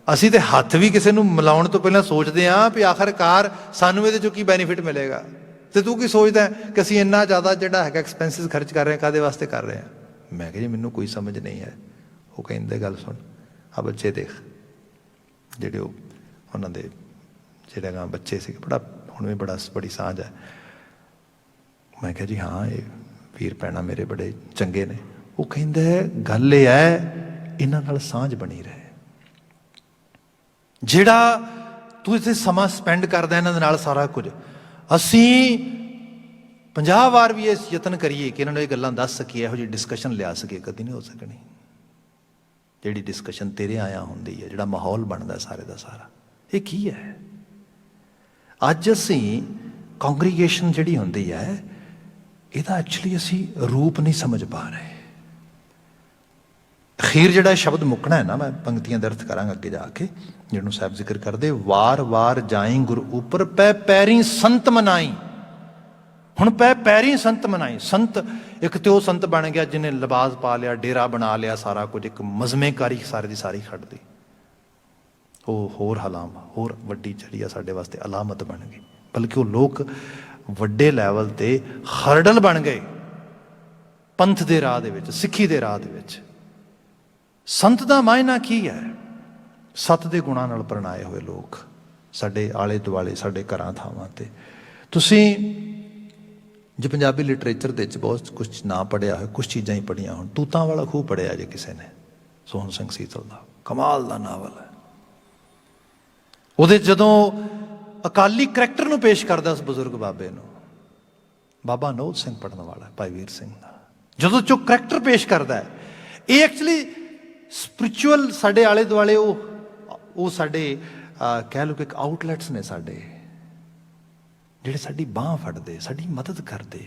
ਅਸੀਂ, ਤੇ ਹੱਥ ਵੀ ਕਿਸੇ ਨੂੰ ਮਿਲਾਉਣ ਤੋਂ ਪਹਿਲਾਂ ਸੋਚਦੇ ਹਾਂ ਵੀ ਆਖਰਕਾਰ ਸਾਨੂੰ ਇਹਦੇ 'ਚੋਂ ਕੀ ਬੈਨੀਫਿਟ ਮਿਲੇਗਾ, ਅਤੇ ਤੂੰ ਕੀ ਸੋਚਦਾ ਕਿ ਅਸੀਂ ਇੰਨਾ ਜ਼ਿਆਦਾ ਜਿਹੜਾ ਹੈਗਾ ਐਕਸਪੈਂਸਿਸ ਖਰਚ ਕਰ ਰਹੇ ਹਾਂ, ਕਾਹਦੇ ਵਾਸਤੇ ਕਰ ਰਹੇ ਹਾਂ? ਮੈਂ ਕਿਹਾ ਜੀ ਮੈਨੂੰ ਕੋਈ ਸਮਝ ਨਹੀਂ ਹੈ। ਉਹ ਕਹਿੰਦੇ ਗੱਲ ਸੁਣ, ਆ ਬੱਚੇ ਦੇਖ, ਜਿਹੜੇ ਉਹਨਾਂ ਦੇ ਜਿਹੜੇ ਬੱਚੇ ਸੀਗੇ, ਬੜਾ ਹੁਣ ਵੀ ਬੜੀ ਸਾਂਝ ਹੈ। ਮੈਂ ਕਿਹਾ ਜੀ ਹਾਂ ਇਹ ਵੀਰ ਭੈਣਾਂ ਮੇਰੇ ਬੜੇ ਚੰਗੇ ਨੇ। ਉਹ ਕਹਿੰਦਾ ਗੱਲ ਇਹ ਹੈ ਇਹਨਾਂ ਨਾਲ ਸਾਂਝ ਬਣੀ ਰਹੇ। ਜਿਹੜਾ ਤੂੰ ਇੱਥੇ ਸਮਾਂ ਸਪੈਂਡ ਕਰਦਾ ਇਹਨਾਂ ਦੇ ਨਾਲ ਸਾਰਾ ਕੁਝ। ਅਸੀਂ 50 ਵਾਰ ਵੀ ਇਸ ਯਤਨ ਕਰੀਏ ਕਿ ਇਹਨਾਂ ਨੂੰ ਇਹ ਗੱਲਾਂ ਦੱਸ ਸਕੀਏ, ਇਹੋ ਜਿਹੀ ਡਿਸਕਸ਼ਨ ਲਿਆ ਸਕੀਏ, ਕਦੀ ਨਹੀਂ ਹੋ ਸਕਣੀ। ਜਿਹੜੀ ਡਿਸਕਸ਼ਨ ਤੇਰੇ ਆਇਆ ਹੁੰਦੀ ਹੈ, ਜਿਹੜਾ ਮਾਹੌਲ ਬਣਦਾ ਸਾਰੇ ਦਾ ਸਾਰਾ, ਇਹ ਕੀ ਹੈ? ਅੱਜ ਅਸੀਂ ਕੌਂਗਰੀਗੇਸ਼ਨ ਜਿਹੜੀ ਹੁੰਦੀ ਹੈ, ਇਹਦਾ ਐਕਚੁਅਲੀ ਅਸੀਂ ਰੂਪ ਨਹੀਂ ਸਮਝ ਪਾ ਰਹੇ। ਅਖੀਰ ਜਿਹੜਾ ਸ਼ਬਦ ਮੁੱਕਣਾ ਹੈ ਨਾ, ਮੈਂ ਪੰਕਤੀਆਂ ਦਾ ਅਰਥ ਕਰਾਂਗਾ ਅੱਗੇ ਜਾ ਕੇ, ਜਿਹਨੂੰ ਸਾਹਿਬ ਜ਼ਿਕਰ ਕਰਦੇ, ਵਾਰ ਵਾਰ ਜਾਈ ਗੁਰ ਉਪਰ ਪੈ ਪੈਰੀ ਸੰਤ ਮਨਾਈ। ਹੁਣ ਪੈ ਪੈਰੀ ਸੰਤ ਮਨਾਈ। ਸੰਤ ਇੱਕ ਤੇ ਉਹ ਸੰਤ ਬਣ ਗਿਆ ਜਿਹਨੇ ਲਿਬਾਸ ਪਾ ਲਿਆ, ਡੇਰਾ ਬਣਾ ਲਿਆ, ਸਾਰਾ ਕੁਝ ਇੱਕ ਮਜ਼ਮੇਕਾਰੀ ਸਾਰੇ ਦੀ ਸਾਰੀ ਖੜਦੀ। ਉਹ ਹੋਰ ਹੋਰ ਵੱਡੀ ਜਿਹੜੀ ਆ ਸਾਡੇ ਵਾਸਤੇ ਅਲਾਮਤ ਬਣ ਗਈ। ਬਲਕਿ ਉਹ ਲੋਕ ਵੱਡੇ ਲੈਵਲ ਤੇ ਹਰਡਲ ਬਣ ਗਏ ਪੰਥ ਦੇ ਰਾਹ ਦੇ ਵਿੱਚ, ਸਿੱਖੀ ਦੇ ਰਾਹ ਦੇ ਵਿੱਚ। ਸੰਤ ਦਾ ਮਾਇਨਾ ਕੀ ਹੈ? ਸੱਤ ਦੇ ਗੁਣਾਂ ਨਾਲ ਪ੍ਰਣਾਏ ਹੋਏ ਲੋਕ ਸਾਡੇ ਆਲੇ ਦੁਆਲੇ, ਸਾਡੇ ਘਰਾਂ ਥਾਵਾਂ ਤੇ। ਤੁਸੀਂ ਜੇ ਪੰਜਾਬੀ ਲਿਟਰੇਚਰ ਦੇ ਵਿੱਚ ਬਹੁਤ ਕੁਛ ਨਾ ਪੜ੍ਹਿਆ ਹੋਇਆ, ਕੁਛ ਚੀਜ਼ਾਂ ਹੀ ਪੜ੍ਹੀਆਂ ਹੋਣ, ਤੂਤਾਂ ਵਾਲਾ ਖੂਹ ਪੜ੍ਹਿਆ ਜੇ ਕਿਸੇ ਨੇ, ਸੋਹਣ ਸਿੰਘ ਸੀਤਲ ਦਾ ਕਮਾਲ ਦਾ ਨਾਵਲ ਹੈ। ਉਹਦੇ ਜਦੋਂ ਅਕਾਲੀ ਕਰੈਕਟਰ ਨੂੰ ਪੇਸ਼ ਕਰਦਾ ਉਸ ਬਜ਼ੁਰਗ ਬਾਬੇ ਨੂੰ, ਬਾਬਾ ਨੋਦ ਸਿੰਘ ਪੜ੍ਹਨ ਵਾਲਾ, ਭਾਈ ਵੀਰ ਸਿੰਘ ਦਾ, ਜਦੋਂ ਜੋ ਕਰੈਕਟਰ ਪੇਸ਼ ਕਰਦਾ ਹੈ, ਇਹ ਐਕਚੁਅਲੀ ਸਪਿਰਿਚੁਅਲ ਸਾਡੇ ਆਲੇ ਦੁਆਲੇ ਉਹ ਸਾਡੇ ਕਹਿ ਲਓ ਕਿ ਇੱਕ ਆਊਟਲੈਟਸ ਨੇ ਸਾਡੇ, ਜਿਹੜੇ ਸਾਡੀ ਬਾਂਹ ਫੜਦੇ, ਸਾਡੀ ਮਦਦ ਕਰਦੇ।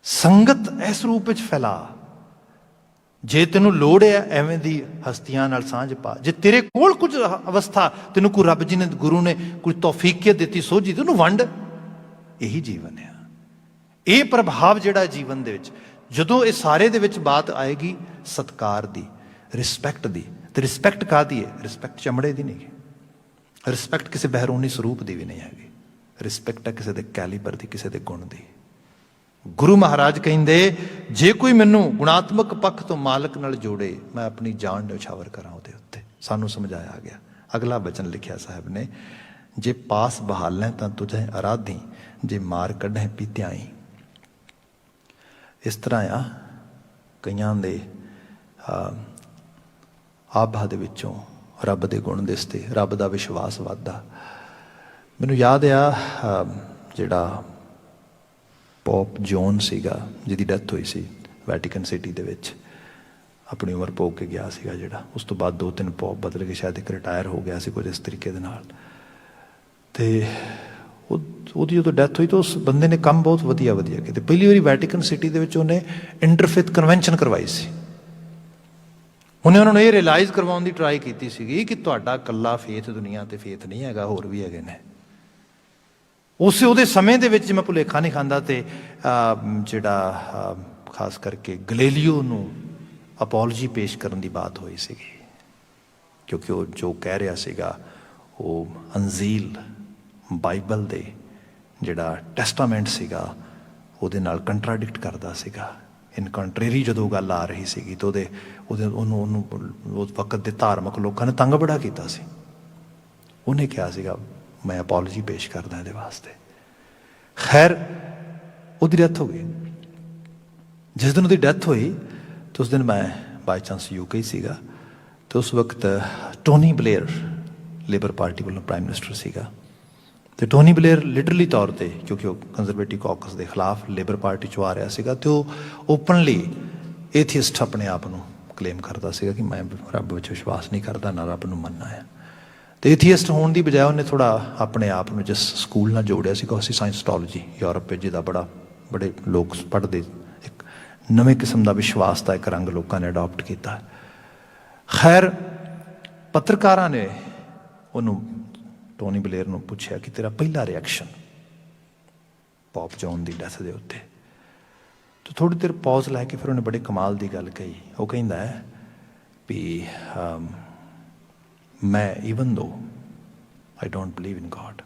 ਸੰਗਤ ਇਸ ਰੂਪ ਵਿੱਚ ਫੈਲਾ। ਜੇ ਤੈਨੂੰ ਲੋੜ ਹੈ ਐਵੇਂ ਦੀ ਹਸਤੀਆਂ ਨਾਲ ਸਾਂਝ ਪਾ। ਜੇ ਤੇਰੇ ਕੋਲ ਕੁਝ ਅਵਸਥਾ ਤੈਨੂੰ ਕੋਈ ਰੱਬ ਜੀ ਨੇ, ਗੁਰੂ ਨੇ ਕੋਈ ਤੌਫੀਕੀਅਤ ਦਿੱਤੀ, ਸੋਝੀ, ਤੈਨੂੰ ਵੰਡ। ਇਹੀ ਜੀਵਨ ਆ। ਇਹ ਪ੍ਰਭਾਵ ਜਿਹੜਾ ਜੀਵਨ ਦੇ ਵਿੱਚ, ਜਦੋਂ ਇਹ ਸਾਰੇ ਦੇ ਵਿੱਚ ਬਾਤ ਆਏਗੀ ਸਤਿਕਾਰ ਦੀ, ਰਿਸਪੈਕਟ ਦੀ, ਤੇ ਰਿਸਪੈਕਟ ਕਾਹਦੀ ਹੈ? ਰਿਸਪੈਕਟ ਚਮੜੇ ਦੀ ਨਹੀਂ, ਰਿਸਪੈਕਟ ਕਿਸੇ ਬਹਿਰੂਨੀ ਸਰੂਪ ਦੀ ਵੀ ਨਹੀਂ ਹੈਗੀ। ਰਿਸਪੈਕਟ ਹੈ ਕਿਸੇ ਦੇ ਕੈਲੀਬਰ ਦੀ, ਕਿਸੇ ਦੇ ਗੁਣ ਦੀ। ਗੁਰੂ ਮਹਾਰਾਜ ਕਹਿੰਦੇ, ਜੇ ਕੋਈ ਮੈਨੂੰ ਗੁਣਾਤਮਕ ਪੱਖ ਤੋਂ ਮਾਲਕ ਨਾਲ ਜੋੜੇ, ਮੈਂ ਆਪਣੀ ਜਾਨ ਨਿਛਾਵਰ ਕਰਾਂ ਉਹਦੇ ਉੱਤੇ। ਸਾਨੂੰ ਸਮਝਾਇਆ ਗਿਆ। ਅਗਲਾ ਬਚਨ ਲਿਖਿਆ ਸਾਹਿਬ ਨੇ, ਜੇ ਪਾਸ ਬਹਾਲੈ ਤਾਂ ਤੁਝੇ ਅਰਾਧੀ, ਜੇ ਮਾਰ ਕੱਢੈ ਪੀਤਿਆਈ। ਇਸ ਤਰ੍ਹਾਂ ਆ ਕਈਆਂ ਦੇ ਆਭਾ ਦੇ ਵਿੱਚੋਂ ਰੱਬ ਦੇ ਗੁਣ ਦਿਸਦੇ, ਰੱਬ ਦਾ ਵਿਸ਼ਵਾਸ ਵੱਧਦਾ। ਮੈਨੂੰ ਯਾਦ ਆ ਜਿਹੜਾ ਪੋਪ ਜੌਨ ਸੀਗਾ, ਜਿਹਦੀ ਡੈਥ ਹੋਈ ਸੀ ਵੈਟੀਕਨ ਸਿਟੀ ਦੇ ਵਿੱਚ, ਆਪਣੀ ਉਮਰ ਭੋਗ ਕੇ ਗਿਆ ਸੀਗਾ ਜਿਹੜਾ। ਉਸ ਤੋਂ ਬਾਅਦ 2-3 ਪੋਪ ਬਦਲ ਕੇ ਸ਼ਾਇਦ ਇੱਕ ਰਿਟਾਇਰ ਹੋ ਗਿਆ ਸੀ ਕੁਝ ਇਸ ਤਰੀਕੇ ਦੇ ਨਾਲ। ਤੇ ਉਹਦੀ ਜਦੋਂ ਡੈਥ ਹੋਈ ਤਾਂ ਉਸ ਬੰਦੇ ਨੇ ਕੰਮ ਬਹੁਤ ਵਧੀਆ ਕੀਤੇ। ਪਹਿਲੀ ਵਾਰੀ ਵੈਟੀਕਨ ਸਿਟੀ ਦੇ ਵਿੱਚ ਉਹਨੇ ਇੰਟਰਫੇਥ ਕਨਵੈਨਸ਼ਨ ਕਰਵਾਈ ਸੀ। ਉਹਨੇ ਉਹਨਾਂ ਨੂੰ ਇਹ ਰਿਅਲਾਈਜ਼ ਕਰਵਾਉਣ ਦੀ ਟਰਾਈ ਕੀਤੀ ਸੀਗੀ ਕਿ ਤੁਹਾਡਾ ਇਕੱਲਾ ਫੇਥ ਦੁਨੀਆ ਤੇ ਫੇਥ ਨਹੀਂ ਹੈਗਾ, ਹੋਰ ਵੀ ਹੈਗੇ ਨੇ। ਉਹਦੇ ਸਮੇਂ ਦੇ ਵਿੱਚ, ਮੈਂ ਭੁਲੇਖਾ ਨਹੀਂ ਖਾਂਦਾ, ਤੇ ਜਿਹੜਾ ਖਾਸ ਕਰਕੇ ਗਲੇਲੀਓ ਨੂੰ ਅਪੋਲੋਜੀ ਪੇਸ਼ ਕਰਨ ਦੀ ਬਾਤ ਹੋਈ ਸੀਗੀ, ਕਿਉਂਕਿ ਉਹ ਜੋ ਕਹਿ ਰਿਹਾ ਸੀਗਾ ਉਹ ਅੰਜੀਲ, ਬਾਈਬਲ ਦੇ ਜਿਹੜਾ ਟੈਸਟਾਮੈਂਟ ਸੀਗਾ, ਉਹਦੇ ਨਾਲ ਕੰਟਰਾਡਿਕਟ ਕਰਦਾ ਸੀਗਾ। ਇਨ ਕੰਟਰੇਰੀ ਜਦੋਂ ਗੱਲ ਆ ਰਹੀ ਸੀਗੀ ਤਾਂ ਉਹਨੂੰ ਉਸ ਵਕਤ ਦੇ ਧਾਰਮਿਕ ਲੋਕਾਂ ਨੇ ਤੰਗ ਬੜਾ ਕੀਤਾ ਸੀ। ਉਹਨੇ ਕਿਹਾ ਸੀਗਾ, ਮੈਂ ਅਪੋਲੋਜੀ ਪੇਸ਼ ਕਰਦਾ ਇਹਦੇ ਵਾਸਤੇ। ਖੈਰ, ਉਹਦੀ ਡੈਥ ਹੋ ਗਈ। ਜਿਸ ਦਿਨ ਉਹਦੀ ਡੈਥ ਹੋਈ ਤੇ ਉਸ ਦਿਨ ਮੈਂ ਬਾਈ ਚਾਂਸ UK ਸੀਗਾ, ਤੇ ਉਸ ਵਕਤ ਟੋਨੀ ਬਲੇਅਰ ਲੇਬਰ ਪਾਰਟੀ ਵੱਲੋਂ ਪ੍ਰਾਈਮ ਮਿਨਿਸਟਰ ਸੀਗਾ। ਤੇ ਟੋਨੀ ਬਲੇਅਰ ਲਿਟਰਲੀ ਤੌਰ ਤੇ, ਕਿਉਂਕਿ ਉਹ ਕੰਜ਼ਰਵੇਟਿਵ ਕਾਕਸ ਦੇ ਖਿਲਾਫ ਲੇਬਰ ਪਾਰਟੀ 'ਚੋਂ ਆ ਰਿਹਾ ਸੀਗਾ, ਤੇ ਉਹ ਓਪਨਲੀ ਏਥੀਸਟ ਆਪਣੇ ਆਪ ਨੂੰ ਕਲੇਮ ਕਰਦਾ ਸੀਗਾ ਕਿ ਮੈਂ ਰੱਬ ਵਿੱਚ ਵਿਸ਼ਵਾਸ ਨਹੀਂ ਕਰਦਾ, ਨਾ ਰੱਬ ਨੂੰ ਮੰਨਣਾ ਹੈ। ਤੇ ਏਥੀਸਟ ਹੋਣ ਦੀ ਬਜਾਏ ਉਹਨੇ ਥੋੜ੍ਹਾ ਆਪਣੇ ਆਪ ਨੂੰ ਜਿਸ ਸਕੂਲ ਨਾਲ ਜੋੜਿਆ ਸੀਗਾ, ਉਹ ਸੀ ਸਾਇੰਸਟੋਲੋਜੀ, ਯੂਰਪ ਵਿੱਚ, ਜਿਹਦਾ ਬੜੇ ਲੋਕ ਪੜ੍ਹਦੇ, ਇੱਕ ਨਵੇਂ ਕਿਸਮ ਦਾ ਵਿਸ਼ਵਾਸ ਦਾ ਇੱਕ ਰੰਗ ਲੋਕਾਂ ਨੇ ਅਡੋਪਟ ਕੀਤਾ। ਖੈਰ, ਪੱਤਰਕਾਰਾਂ ਨੇ ਉਹਨੂੰ, ਟੋਨੀ ਬਲੇਅਰ ਨੂੰ ਪੁੱਛਿਆ ਕਿ ਤੇਰਾ ਪਹਿਲਾ ਰਿਐਕਸ਼ਨ ਪੌਪ ਜੌਨ ਦੀ ਡੈਥ ਦੇ ਉੱਤੇ। ਤੇ ਥੋੜ੍ਹੀ ਦੇਰ ਪੌਜ਼ ਲੈ ਕੇ ਫਿਰ ਉਹਨੇ ਬੜੇ ਕਮਾਲ ਦੀ ਗੱਲ ਕਹੀ। ਉਹ ਕਹਿੰਦਾ ਹੈ ਵੀ ਮੈਂ, even though I don't believe in God,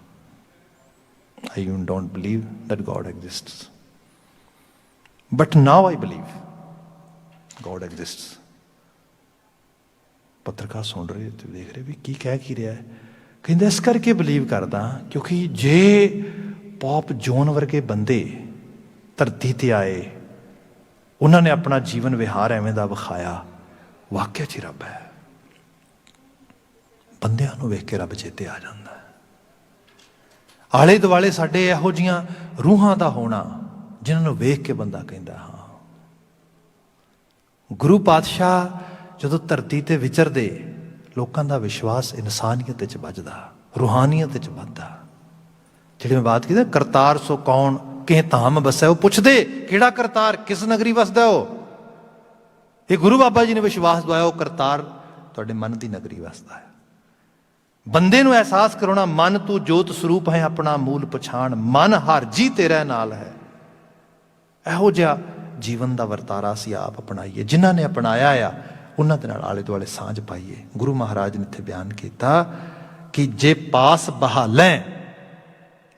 I even don't believe that God exists, but now I believe God exists। ਪੱਤਰਕਾਰ ਸੁਣ ਰਹੇ ਤੇ ਦੇਖ ਰਹੇ ਵੀ ਕੀ ਕਹਿ ਰਿਹਾ ਹੈ। ਕਹਿੰਦਾ ਇਸ ਕਰਕੇ ਬਿਲੀਵ ਕਰਦਾ ਕਿਉਂਕਿ ਜੇ ਪੌਪ ਜੌਨ ਵਰਗੇ ਬੰਦੇ ਧਰਤੀ ਤੇ ਆਏ, ਉਹਨਾਂ ਨੇ ਆਪਣਾ ਜੀਵਨ ਵਿਹਾਰ ਐਵੇਂ ਦਾ ਵਿਖਾਇਆ, ਵਾਕਿਆ 'ਚ ਰੱਬ ਹੈ। ਬੰਦਿਆਂ ਨੂੰ ਵੇਖ ਕੇ ਰੱਬ ਚੇਤੇ ਆ ਜਾਂਦਾ ਹੈ। ਆਲੇ ਦੁਆਲੇ ਸਾਡੇ ਇਹੋ ਜਿਹੀਆਂ ਰੂਹਾਂ ਦਾ ਹੋਣਾ ਜਿਨ੍ਹਾਂ ਨੂੰ ਵੇਖ ਕੇ ਬੰਦਾ ਕਹਿੰਦਾ ਹਾਂ। ਗੁਰੂ ਪਾਤਸ਼ਾਹ ਜਦੋਂ ਧਰਤੀ ਤੇ ਵਿਚਰਦੇ, ਲੋਕਾਂ ਦਾ ਵਿਸ਼ਵਾਸ ਇਨਸਾਨੀਅਤ 'ਚ ਵੱਜਦਾ, ਰੂਹਾਨੀਅਤ 'ਚ ਵੱਧਦਾ। ਜਿਹੜੀ ਮੈਂ ਬਾਤ ਕੀਤੀ, ਕਰਤਾਰ ਸੋ ਕੌਣ ਕਿਹ ਧਾਮ ਵਸੈ, ਉਹ ਪੁੱਛਦੇ ਕਿਹੜਾ ਕਰਤਾਰ, ਕਿਸ ਨਗਰੀ ਵਸਦਾ ਉਹ। ਇਹ ਗੁਰੂ ਬਾਬਾ ਜੀ ਨੇ ਵਿਸ਼ਵਾਸ ਦਵਾਇਆ, ਉਹ ਕਰਤਾਰ ਤੁਹਾਡੇ ਮਨ ਦੀ ਨਗਰੀ ਵਸਦਾ ਹੈ। ਬੰਦੇ ਨੂੰ ਅਹਿਸਾਸ ਕਰਾਉਣਾ, ਮਨ ਤੂੰ ਜੋਤ ਸਰੂਪ ਹੈ, ਆਪਣਾ ਮੂਲ ਪਛਾਣ, ਮਨ ਹਰ ਜੀ ਤੇਰੇ ਨਾਲ ਹੈ। ਇਹੋ ਜਿਹਾ ਜੀਵਨ ਦਾ ਵਰਤਾਰਾ ਅਸੀਂ ਆਪ ਅਪਣਾਈਏ। ਜਿਨ੍ਹਾਂ ਨੇ ਅਪਣਾਇਆ ਆ ਉਹਨਾਂ ਦੇ ਨਾਲ ਆਲੇ ਦੁਆਲੇ ਸਾਂਝ ਪਾਈਏ। ਗੁਰੂ ਮਹਾਰਾਜ ਨੇ ਇੱਥੇ ਬਿਆਨ ਕੀਤਾ ਕਿ ਜੇ ਪਾਸ ਬਹਾਲੈ,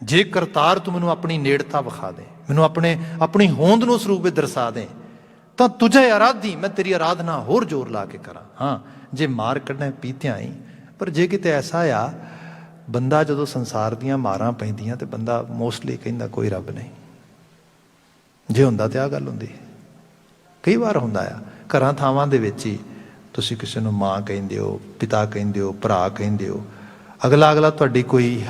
ਜੇ ਕਰਤਾਰ ਤੂੰ ਮੈਨੂੰ ਆਪਣੀ ਨੇੜਤਾ ਵਿਖਾ ਦੇ, ਮੈਨੂੰ ਆਪਣੀ ਹੋਂਦ ਨੂੰ ਸਰੂਪ ਵਿੱਚ ਦਰਸਾ ਦੇ, ਤਾਂ ਤੁਝੇ ਆਰਾਧੀ, ਮੈਂ ਤੇਰੀ ਆਰਾਧਨਾ ਹੋਰ ਜ਼ੋਰ ਲਾ ਕੇ ਕਰਾਂ। ਹਾਂ, ਜੇ ਮਾਰ ਕੱਢਣਾ ਪੀਤਿਆਂ ਹੀ। ਪਰ ਜੇ ਕਿਤੇ ਐਸਾ ਆ, ਬੰਦਾ ਜਦੋਂ ਸੰਸਾਰ ਦੀਆਂ ਮਾਰਾਂ ਪੈਂਦੀਆਂ ਤੇ ਬੰਦਾ ਮੋਸਟਲੀ ਕਹਿੰਦਾ ਕੋਈ ਰੱਬ ਨਹੀਂ। ਜੇ ਹੁੰਦਾ ਤੇ ਆਹ ਗੱਲ ਹੁੰਦੀ। ਕਈ ਵਾਰ ਹੁੰਦਾ ਆ ਘਰਾਂ ਥਾਵਾਂ ਦੇ ਵਿੱਚ ਹੀ, ਤੁਸੀਂ ਕਿਸੇ ਨੂੰ ਮਾਂ ਕਹਿੰਦੇ ਹੋ, ਪਿਤਾ ਕਹਿੰਦੇ ਹੋ, ਭਰਾ ਕਹਿੰਦੇ ਹੋ, ਅਗਲਾ ਤੁਹਾਡੀ ਕੋਈ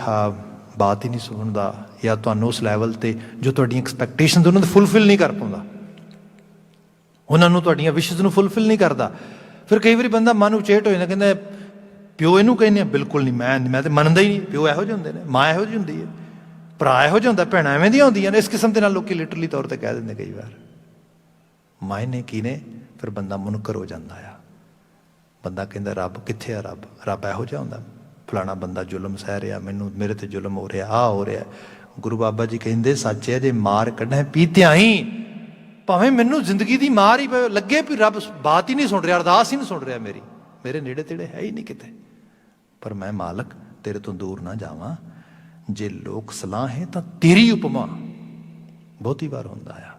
ਬਾਤ ਹੀ ਨਹੀਂ ਸੁਣਦਾ, ਜਾਂ ਤੁਹਾਨੂੰ ਉਸ ਲੈਵਲ 'ਤੇ ਜੋ ਤੁਹਾਡੀਆਂ ਐਕਸਪੈਕਟੇਸ਼ਨਸ ਉਹਨਾਂ ਦੇ ਫੁੱਲਫਿਲ ਨਹੀਂ ਕਰ ਪਾਉਂਦਾ, ਉਹਨਾਂ ਨੂੰ ਤੁਹਾਡੀਆਂ ਵਿਸ਼ਜ਼ ਨੂੰ ਫੁੱਲਫਿਲ ਨਹੀਂ ਕਰਦਾ। ਫਿਰ ਕਈ ਵਾਰੀ ਬੰਦਾ ਮਨ ਉਚੇਟ ਹੋ ਜਾਂਦਾ, ਕਹਿੰਦਾ ਪਿਓ ਇਹਨੂੰ ਕਹਿੰਦੇ ਆ, ਬਿਲਕੁਲ ਨਹੀਂ, ਮੈਂ ਤਾਂ ਮੰਨਦਾ ਹੀ ਨਹੀਂ। ਪਿਓ ਇਹੋ ਜਿਹੇ ਹੁੰਦੇ ਨੇ, ਮਾਂ ਇਹੋ ਜਿਹੀ ਹੁੰਦੀ ਹੈ, ਭਰਾ ਇਹੋ ਜਿਹਾ ਹੁੰਦਾ, ਭੈਣਾਂ ਐਵੇਂ ਦੀਆਂ ਹੁੰਦੀਆਂ ਨੇ। ਇਸ ਕਿਸਮ ਦੇ ਨਾਲ ਲੋਕ ਲਿਟਰਲੀ ਤੌਰ 'ਤੇ ਕਹਿ ਦਿੰਦੇ ਕਈ ਵਾਰ। ਮਾਇਨੇ ਕੀ ਨੇ? ਫਿਰ ਬੰਦਾ ਮੁਨਕਰ ਹੋ ਜਾਂਦਾ ਆ। ਬੰਦਾ ਕਹਿੰਦਾ ਰੱਬ ਕਿੱਥੇ ਆ? ਰੱਬ ਇਹੋ ਜਿਹਾ ਹੁੰਦਾ, ਫਲਾਣਾ ਬੰਦਾ ਜ਼ੁਲਮ ਸਹਿ ਰਿਹਾ, ਮੇਰੇ ਤੇ ਜ਼ੁਲਮ ਹੋ ਰਿਹਾ, ਆਹ ਹੋ ਰਿਹਾ। ਗੁਰੂ ਬਾਬਾ ਜੀ ਕਹਿੰਦੇ ਸੱਚ ਹੈ, ਜੇ ਮਾਰ ਕੱਢਣਾ ਪੀਤਿਆਂ ਹੀ, ਭਾਵੇਂ ਮੈਨੂੰ ਜ਼ਿੰਦਗੀ ਦੀ ਮਾਰ ਹੀ ਪਵੇ, ਲੱਗੇ ਵੀ ਰੱਬ ਬਾਤ ਹੀ ਨਹੀਂ ਸੁਣ ਰਿਹਾ, ਅਰਦਾਸ ਹੀ ਨਹੀਂ ਸੁਣ ਰਿਹਾ ਮੇਰੀ, ਮੇਰੇ ਨੇੜੇ ਤੇੜੇ ਹੈ ਹੀ ਨਹੀਂ ਕਿਤੇ, ਪਰ ਮੈਂ ਮਾਲਕ ਤੇਰੇ ਤੋਂ ਦੂਰ ਨਾ ਜਾਵਾਂ। ਜੇ ਲੋਕ ਸਲਾਹ ਹੈ ਤਾਂ ਤੇਰੀ ਉਪਮਾ। ਬਹੁਤੀ ਵਾਰ ਹੁੰਦਾ ਆ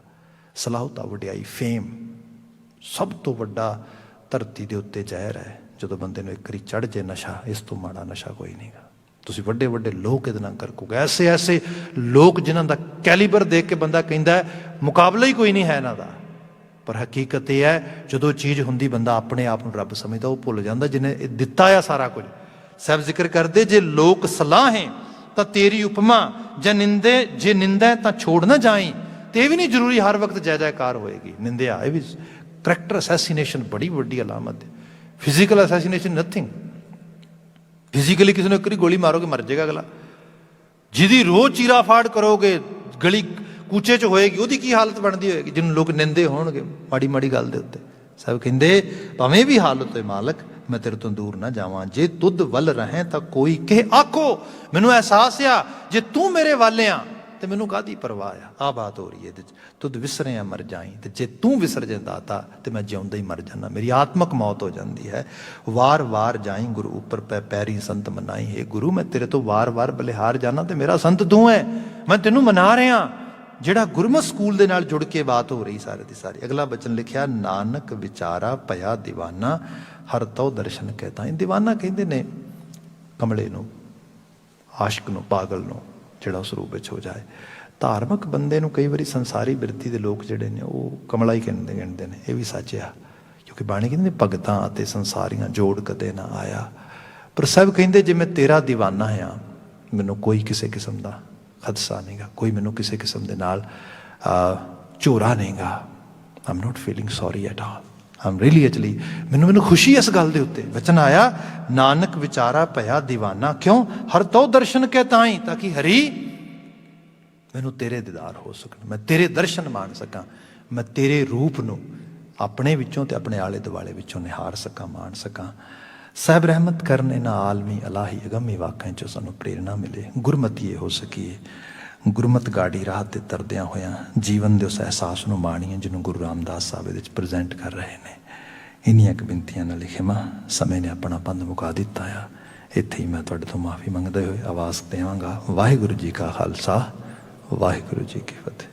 ਸਲਾਹੁਤਾ, ਵਡਿਆਈ, ਫੇਮ ਸਭ ਤੋਂ ਵੱਡਾ ਧਰਤੀ ਦੇ ਉੱਤੇ ਜ਼ਹਿਰ ਹੈ। ਜਦੋਂ ਬੰਦੇ ਨੂੰ ਇੱਕ ਵਾਰੀ ਚੜ੍ਹ ਜੇ ਨਸ਼ਾ, ਇਸ ਤੋਂ ਮਾੜਾ ਨਸ਼ਾ ਕੋਈ ਨਹੀਂਗਾ। ਤੁਸੀਂ ਵੱਡੇ ਵੱਡੇ ਲੋਕ ਇਹਦੇ ਨਾਲ ਕਰਕੋਗੇ, ਐਸੇ ਲੋਕ ਜਿਨ੍ਹਾਂ ਦਾ ਕੈਲੀਬਰ ਦੇਖ ਕੇ ਬੰਦਾ ਕਹਿੰਦਾ ਮੁਕਾਬਲਾ ਹੀ ਕੋਈ ਨਹੀਂ ਹੈ ਇਹਨਾਂ ਦਾ। ਪਰ ਹਕੀਕਤ ਇਹ ਹੈ, ਜਦੋਂ ਚੀਜ਼ ਹੁੰਦੀ ਬੰਦਾ ਆਪਣੇ ਆਪ ਨੂੰ ਰੱਬ ਸਮਝਦਾ, ਉਹ ਭੁੱਲ ਜਾਂਦਾ ਜਿਹਨੇ ਇਹ ਦਿੱਤਾ ਆ ਸਾਰਾ ਕੁਝ। ਸਾਹਿਬ ਜ਼ਿਕਰ ਕਰਦੇ, ਜੇ ਲੋਕ ਸਲਾਹ ਹੈ ਤਾਂ ਤੇਰੀ ਉਪਮਾ, ਜੇ ਨਿੰਦਾ ਤਾਂ ਛੋੜ ਨਾ ਜਾਈ। ਤੇ ਇਹ ਵੀ ਨਹੀਂ ਜ਼ਰੂਰੀ ਹਰ ਵਕਤ ਜੈ ਜੈਕਾਰ ਹੋਏਗੀ। ਨਿੰਦਿਆ ਇਹ ਵੀ ਕਰੈਕਟਰ ਅਸੈਸੀਨੇਸ਼ਨ ਬੜੀ ਵੱਡੀ ਅਲਾਮਤ ਹੈ। Physical assassination nothing. ਫਿਜ਼ੀਕਲੀ ਕਿਸੇ ਨੂੰ ਇੱਕ ਵਾਰੀ ਗੋਲੀ ਮਾਰੋਗੇ ਮਰ ਜਾਏਗਾ ਅਗਲਾ। ਜਿਹਦੀ ਰੋਜ਼ ਚੀਰਾ ਫਾੜ ਕਰੋਗੇ, ਗਲੀ ਕੂਚੇ 'ਚ ਹੋਏਗੀ, ਉਹਦੀ ਕੀ ਹਾਲਤ ਬਣਦੀ ਹੋਏਗੀ। ਜਿਹਨੂੰ ਲੋਕ ਨਿੰਦੇ ਹੋਣਗੇ ਮਾੜੀ ਮਾੜੀ ਗੱਲ ਦੇ ਉੱਤੇ। ਸਭ ਕਹਿੰਦੇ ਭਾਵੇਂ ਵੀ ਹਾਲਤ ਹੋਏ ਮਾਲਕ, ਮੈਂ ਤੇਰੇ ਤੋਂ ਦੂਰ ਨਾ ਜਾਵਾਂ। ਜੇ ਤੁਧ ਵੱਲ ਰਹੇ ਤਾਂ ਕੋਈ ਕਹੇ ਆਖੋ, ਮੈਨੂੰ ਅਹਿਸਾਸ ਆ ਜੇ ਤੂੰ ਮੇਰੇ ਵੱਲ ਆ ਤੇ ਮੈਨੂੰ ਕਾਹਦੀ ਪਰਵਾਹ ਆ। ਆਹ ਬਾਤ ਹੋ ਰਹੀ ਹੈ ਇਹਦੇ 'ਚ। ਤੁਧ ਵਿਸਰੇ ਆ ਮਰ ਜਾਈ, ਤੇ ਜੇ ਤੂੰ ਵਿਸਰ ਜੇ ਦਾਤਾ ਤੇ ਮੈਂ ਜਿਉਂਦਾ ਹੀ ਮਰ ਜਾਣਾ, ਮੇਰੀ ਆਤਮਕ ਮੌਤ ਹੋ ਜਾਂਦੀ ਹੈ। ਵਾਰ ਵਾਰ ਜਾਈ ਗੁਰੂ ਉੱਪਰ ਪੈਰੀ ਸੰਤ ਮਨਾਈ। ਹੈ ਗੁਰੂ, ਮੈਂ ਤੇਰੇ ਤੋਂ ਵਾਰ ਵਾਰ ਬਲਿਹਾਰ ਜਾਣਾ ਤੇ ਮੇਰਾ ਸੰਤ ਤੂੰ ਹੈ, ਮੈਂ ਤੈਨੂੰ ਮਨਾ ਰਿਹਾ। ਜਿਹੜਾ ਗੁਰਮਤਿ ਸਕੂਲ ਦੇ ਨਾਲ ਜੁੜ ਕੇ ਬਾਤ ਹੋ ਰਹੀ ਸਾਰੇ ਦੀ ਸਾਰੀ। ਅਗਲਾ ਬਚਨ ਲਿਖਿਆ, ਨਾਨਕ ਵਿਚਾਰਾ ਭਇਆ ਦੀਵਾਨਾ, ਹਰ ਤਉ ਦਰਸ਼ਨ ਕਹਿਤਾ। ਇਹ ਦੀਵਾਨਾ ਕਹਿੰਦੇ ਨੇ ਕਮਲੇ ਨੂੰ, ਆਸ਼ਕ ਨੂੰ, ਪਾਗਲ ਨੂੰ, ਜਿਹੜਾ ਉਸ ਰੂਪ ਵਿੱਚ ਹੋ ਜਾਏ। ਧਾਰਮਿਕ ਬੰਦੇ ਨੂੰ ਕਈ ਵਾਰੀ ਸੰਸਾਰੀ ਬਿਰਤੀ ਦੇ ਲੋਕ ਜਿਹੜੇ ਨੇ ਉਹ ਕਮਲਾ ਹੀ ਗਿਣਦੇ ਨੇ। ਇਹ ਵੀ ਸੱਚ ਆ, ਕਿਉਂਕਿ ਬਾਣੀ ਕਹਿੰਦੇ ਭਗਤਾਂ ਅਤੇ ਸੰਸਾਰੀਆਂ ਜੋੜ ਕਦੇ ਨਾ ਆਇਆ। ਪਰ ਸਭ ਕਹਿੰਦੇ ਜੇ ਮੈਂ ਤੇਰਾ ਦੀਵਾਨਾ ਹਾਂ, ਮੈਨੂੰ ਕੋਈ ਕਿਸੇ ਕਿਸਮ ਦਾ ਖਦਸ਼ਾ ਨਹੀਂਗਾ, ਕੋਈ ਮੈਨੂੰ ਕਿਸੇ ਕਿਸਮ ਦੇ ਨਾਲ ਝੋਰਾ ਨਹੀਂਗਾ। I am not feeling sorry at all. I am really actually ਮੈਨੂੰ ਖੁਸ਼ੀ ਇਸ ਗੱਲ ਦੇ ਉੱਤੇ। ਵਚਨ ਆਇਆ, ਨਾਨਕ ਵਿਚਾਰਾ ਭਇਆ ਦੀਵਾਨਾ। ਕਿਉਂ? ਹਰ ਤਉ ਦਰਸ਼ਨ ਕੇ ਤਾਈ, ਤਾਂ ਕਿ ਹਰੀ ਮੈਨੂੰ ਤੇਰੇ ਦੀਦਾਰ ਹੋ ਸਕਣ, ਮੈਂ ਤੇਰੇ ਦਰਸ਼ਨ ਮਾਣ ਸਕਾਂ, ਮੈਂ ਤੇਰੇ ਰੂਪ ਨੂੰ ਆਪਣੇ ਵਿੱਚੋਂ ਤੇ ਆਪਣੇ ਆਲੇ ਦੁਆਲੇ ਵਿੱਚੋਂ ਨਿਹਾਰ ਸਕਾਂ, ਮਾਣ ਸਕਾਂ। ਸਾਹਿਬ ਰਹਿਮਤ ਕਰਨ ਇਹਨਾਂ ਆਲਮੀ ਅਲਾਹੀ ਅਗੰਮੀ ਵਾਕਿਆਂ 'ਚੋਂ ਸਾਨੂੰ ਪ੍ਰੇਰਨਾ ਮਿਲੇ, ਗੁਰਮਤੀਏ ਹੋ ਸਕੀਏ। ਗੁਰਮਤ ਗਾੜੀ ਰਾਹ 'ਤੇ ਤਰਦਿਆਂ ਹੋਇਆਂ ਜੀਵਨ ਦੇ ਉਸ ਅਹਿਸਾਸ ਨੂੰ ਮਾਣੀਏ ਜਿਹਨੂੰ ਗੁਰੂ ਰਾਮਦਾਸ ਸਾਹਿਬ ਇਹਦੇ 'ਚ ਪ੍ਰੈਜ਼ੈਂਟ ਕਰ ਰਹੇ ਨੇ। ਇੰਨੀਆਂ ਕੁ ਬੇਨਤੀਆਂ ਨਾਲ ਲਿਖਿਆ ਸਮੇਂ ਨੇ ਆਪਣਾ ਪੰਧ ਮੁਕਾ ਦਿੱਤਾ ਆ। ਇੱਥੇ ਹੀ ਮੈਂ ਤੁਹਾਡੇ ਤੋਂ ਮਾਫੀ ਮੰਗਦੇ ਹੋਏ ਆਵਾਜ਼ ਦੇਵਾਂਗਾ। ਵਾਹਿਗੁਰੂ ਜੀ ਕਾ ਖਾਲਸਾ, ਵਾਹਿਗੁਰੂ ਜੀ ਕੀ ਫਤਿਹ।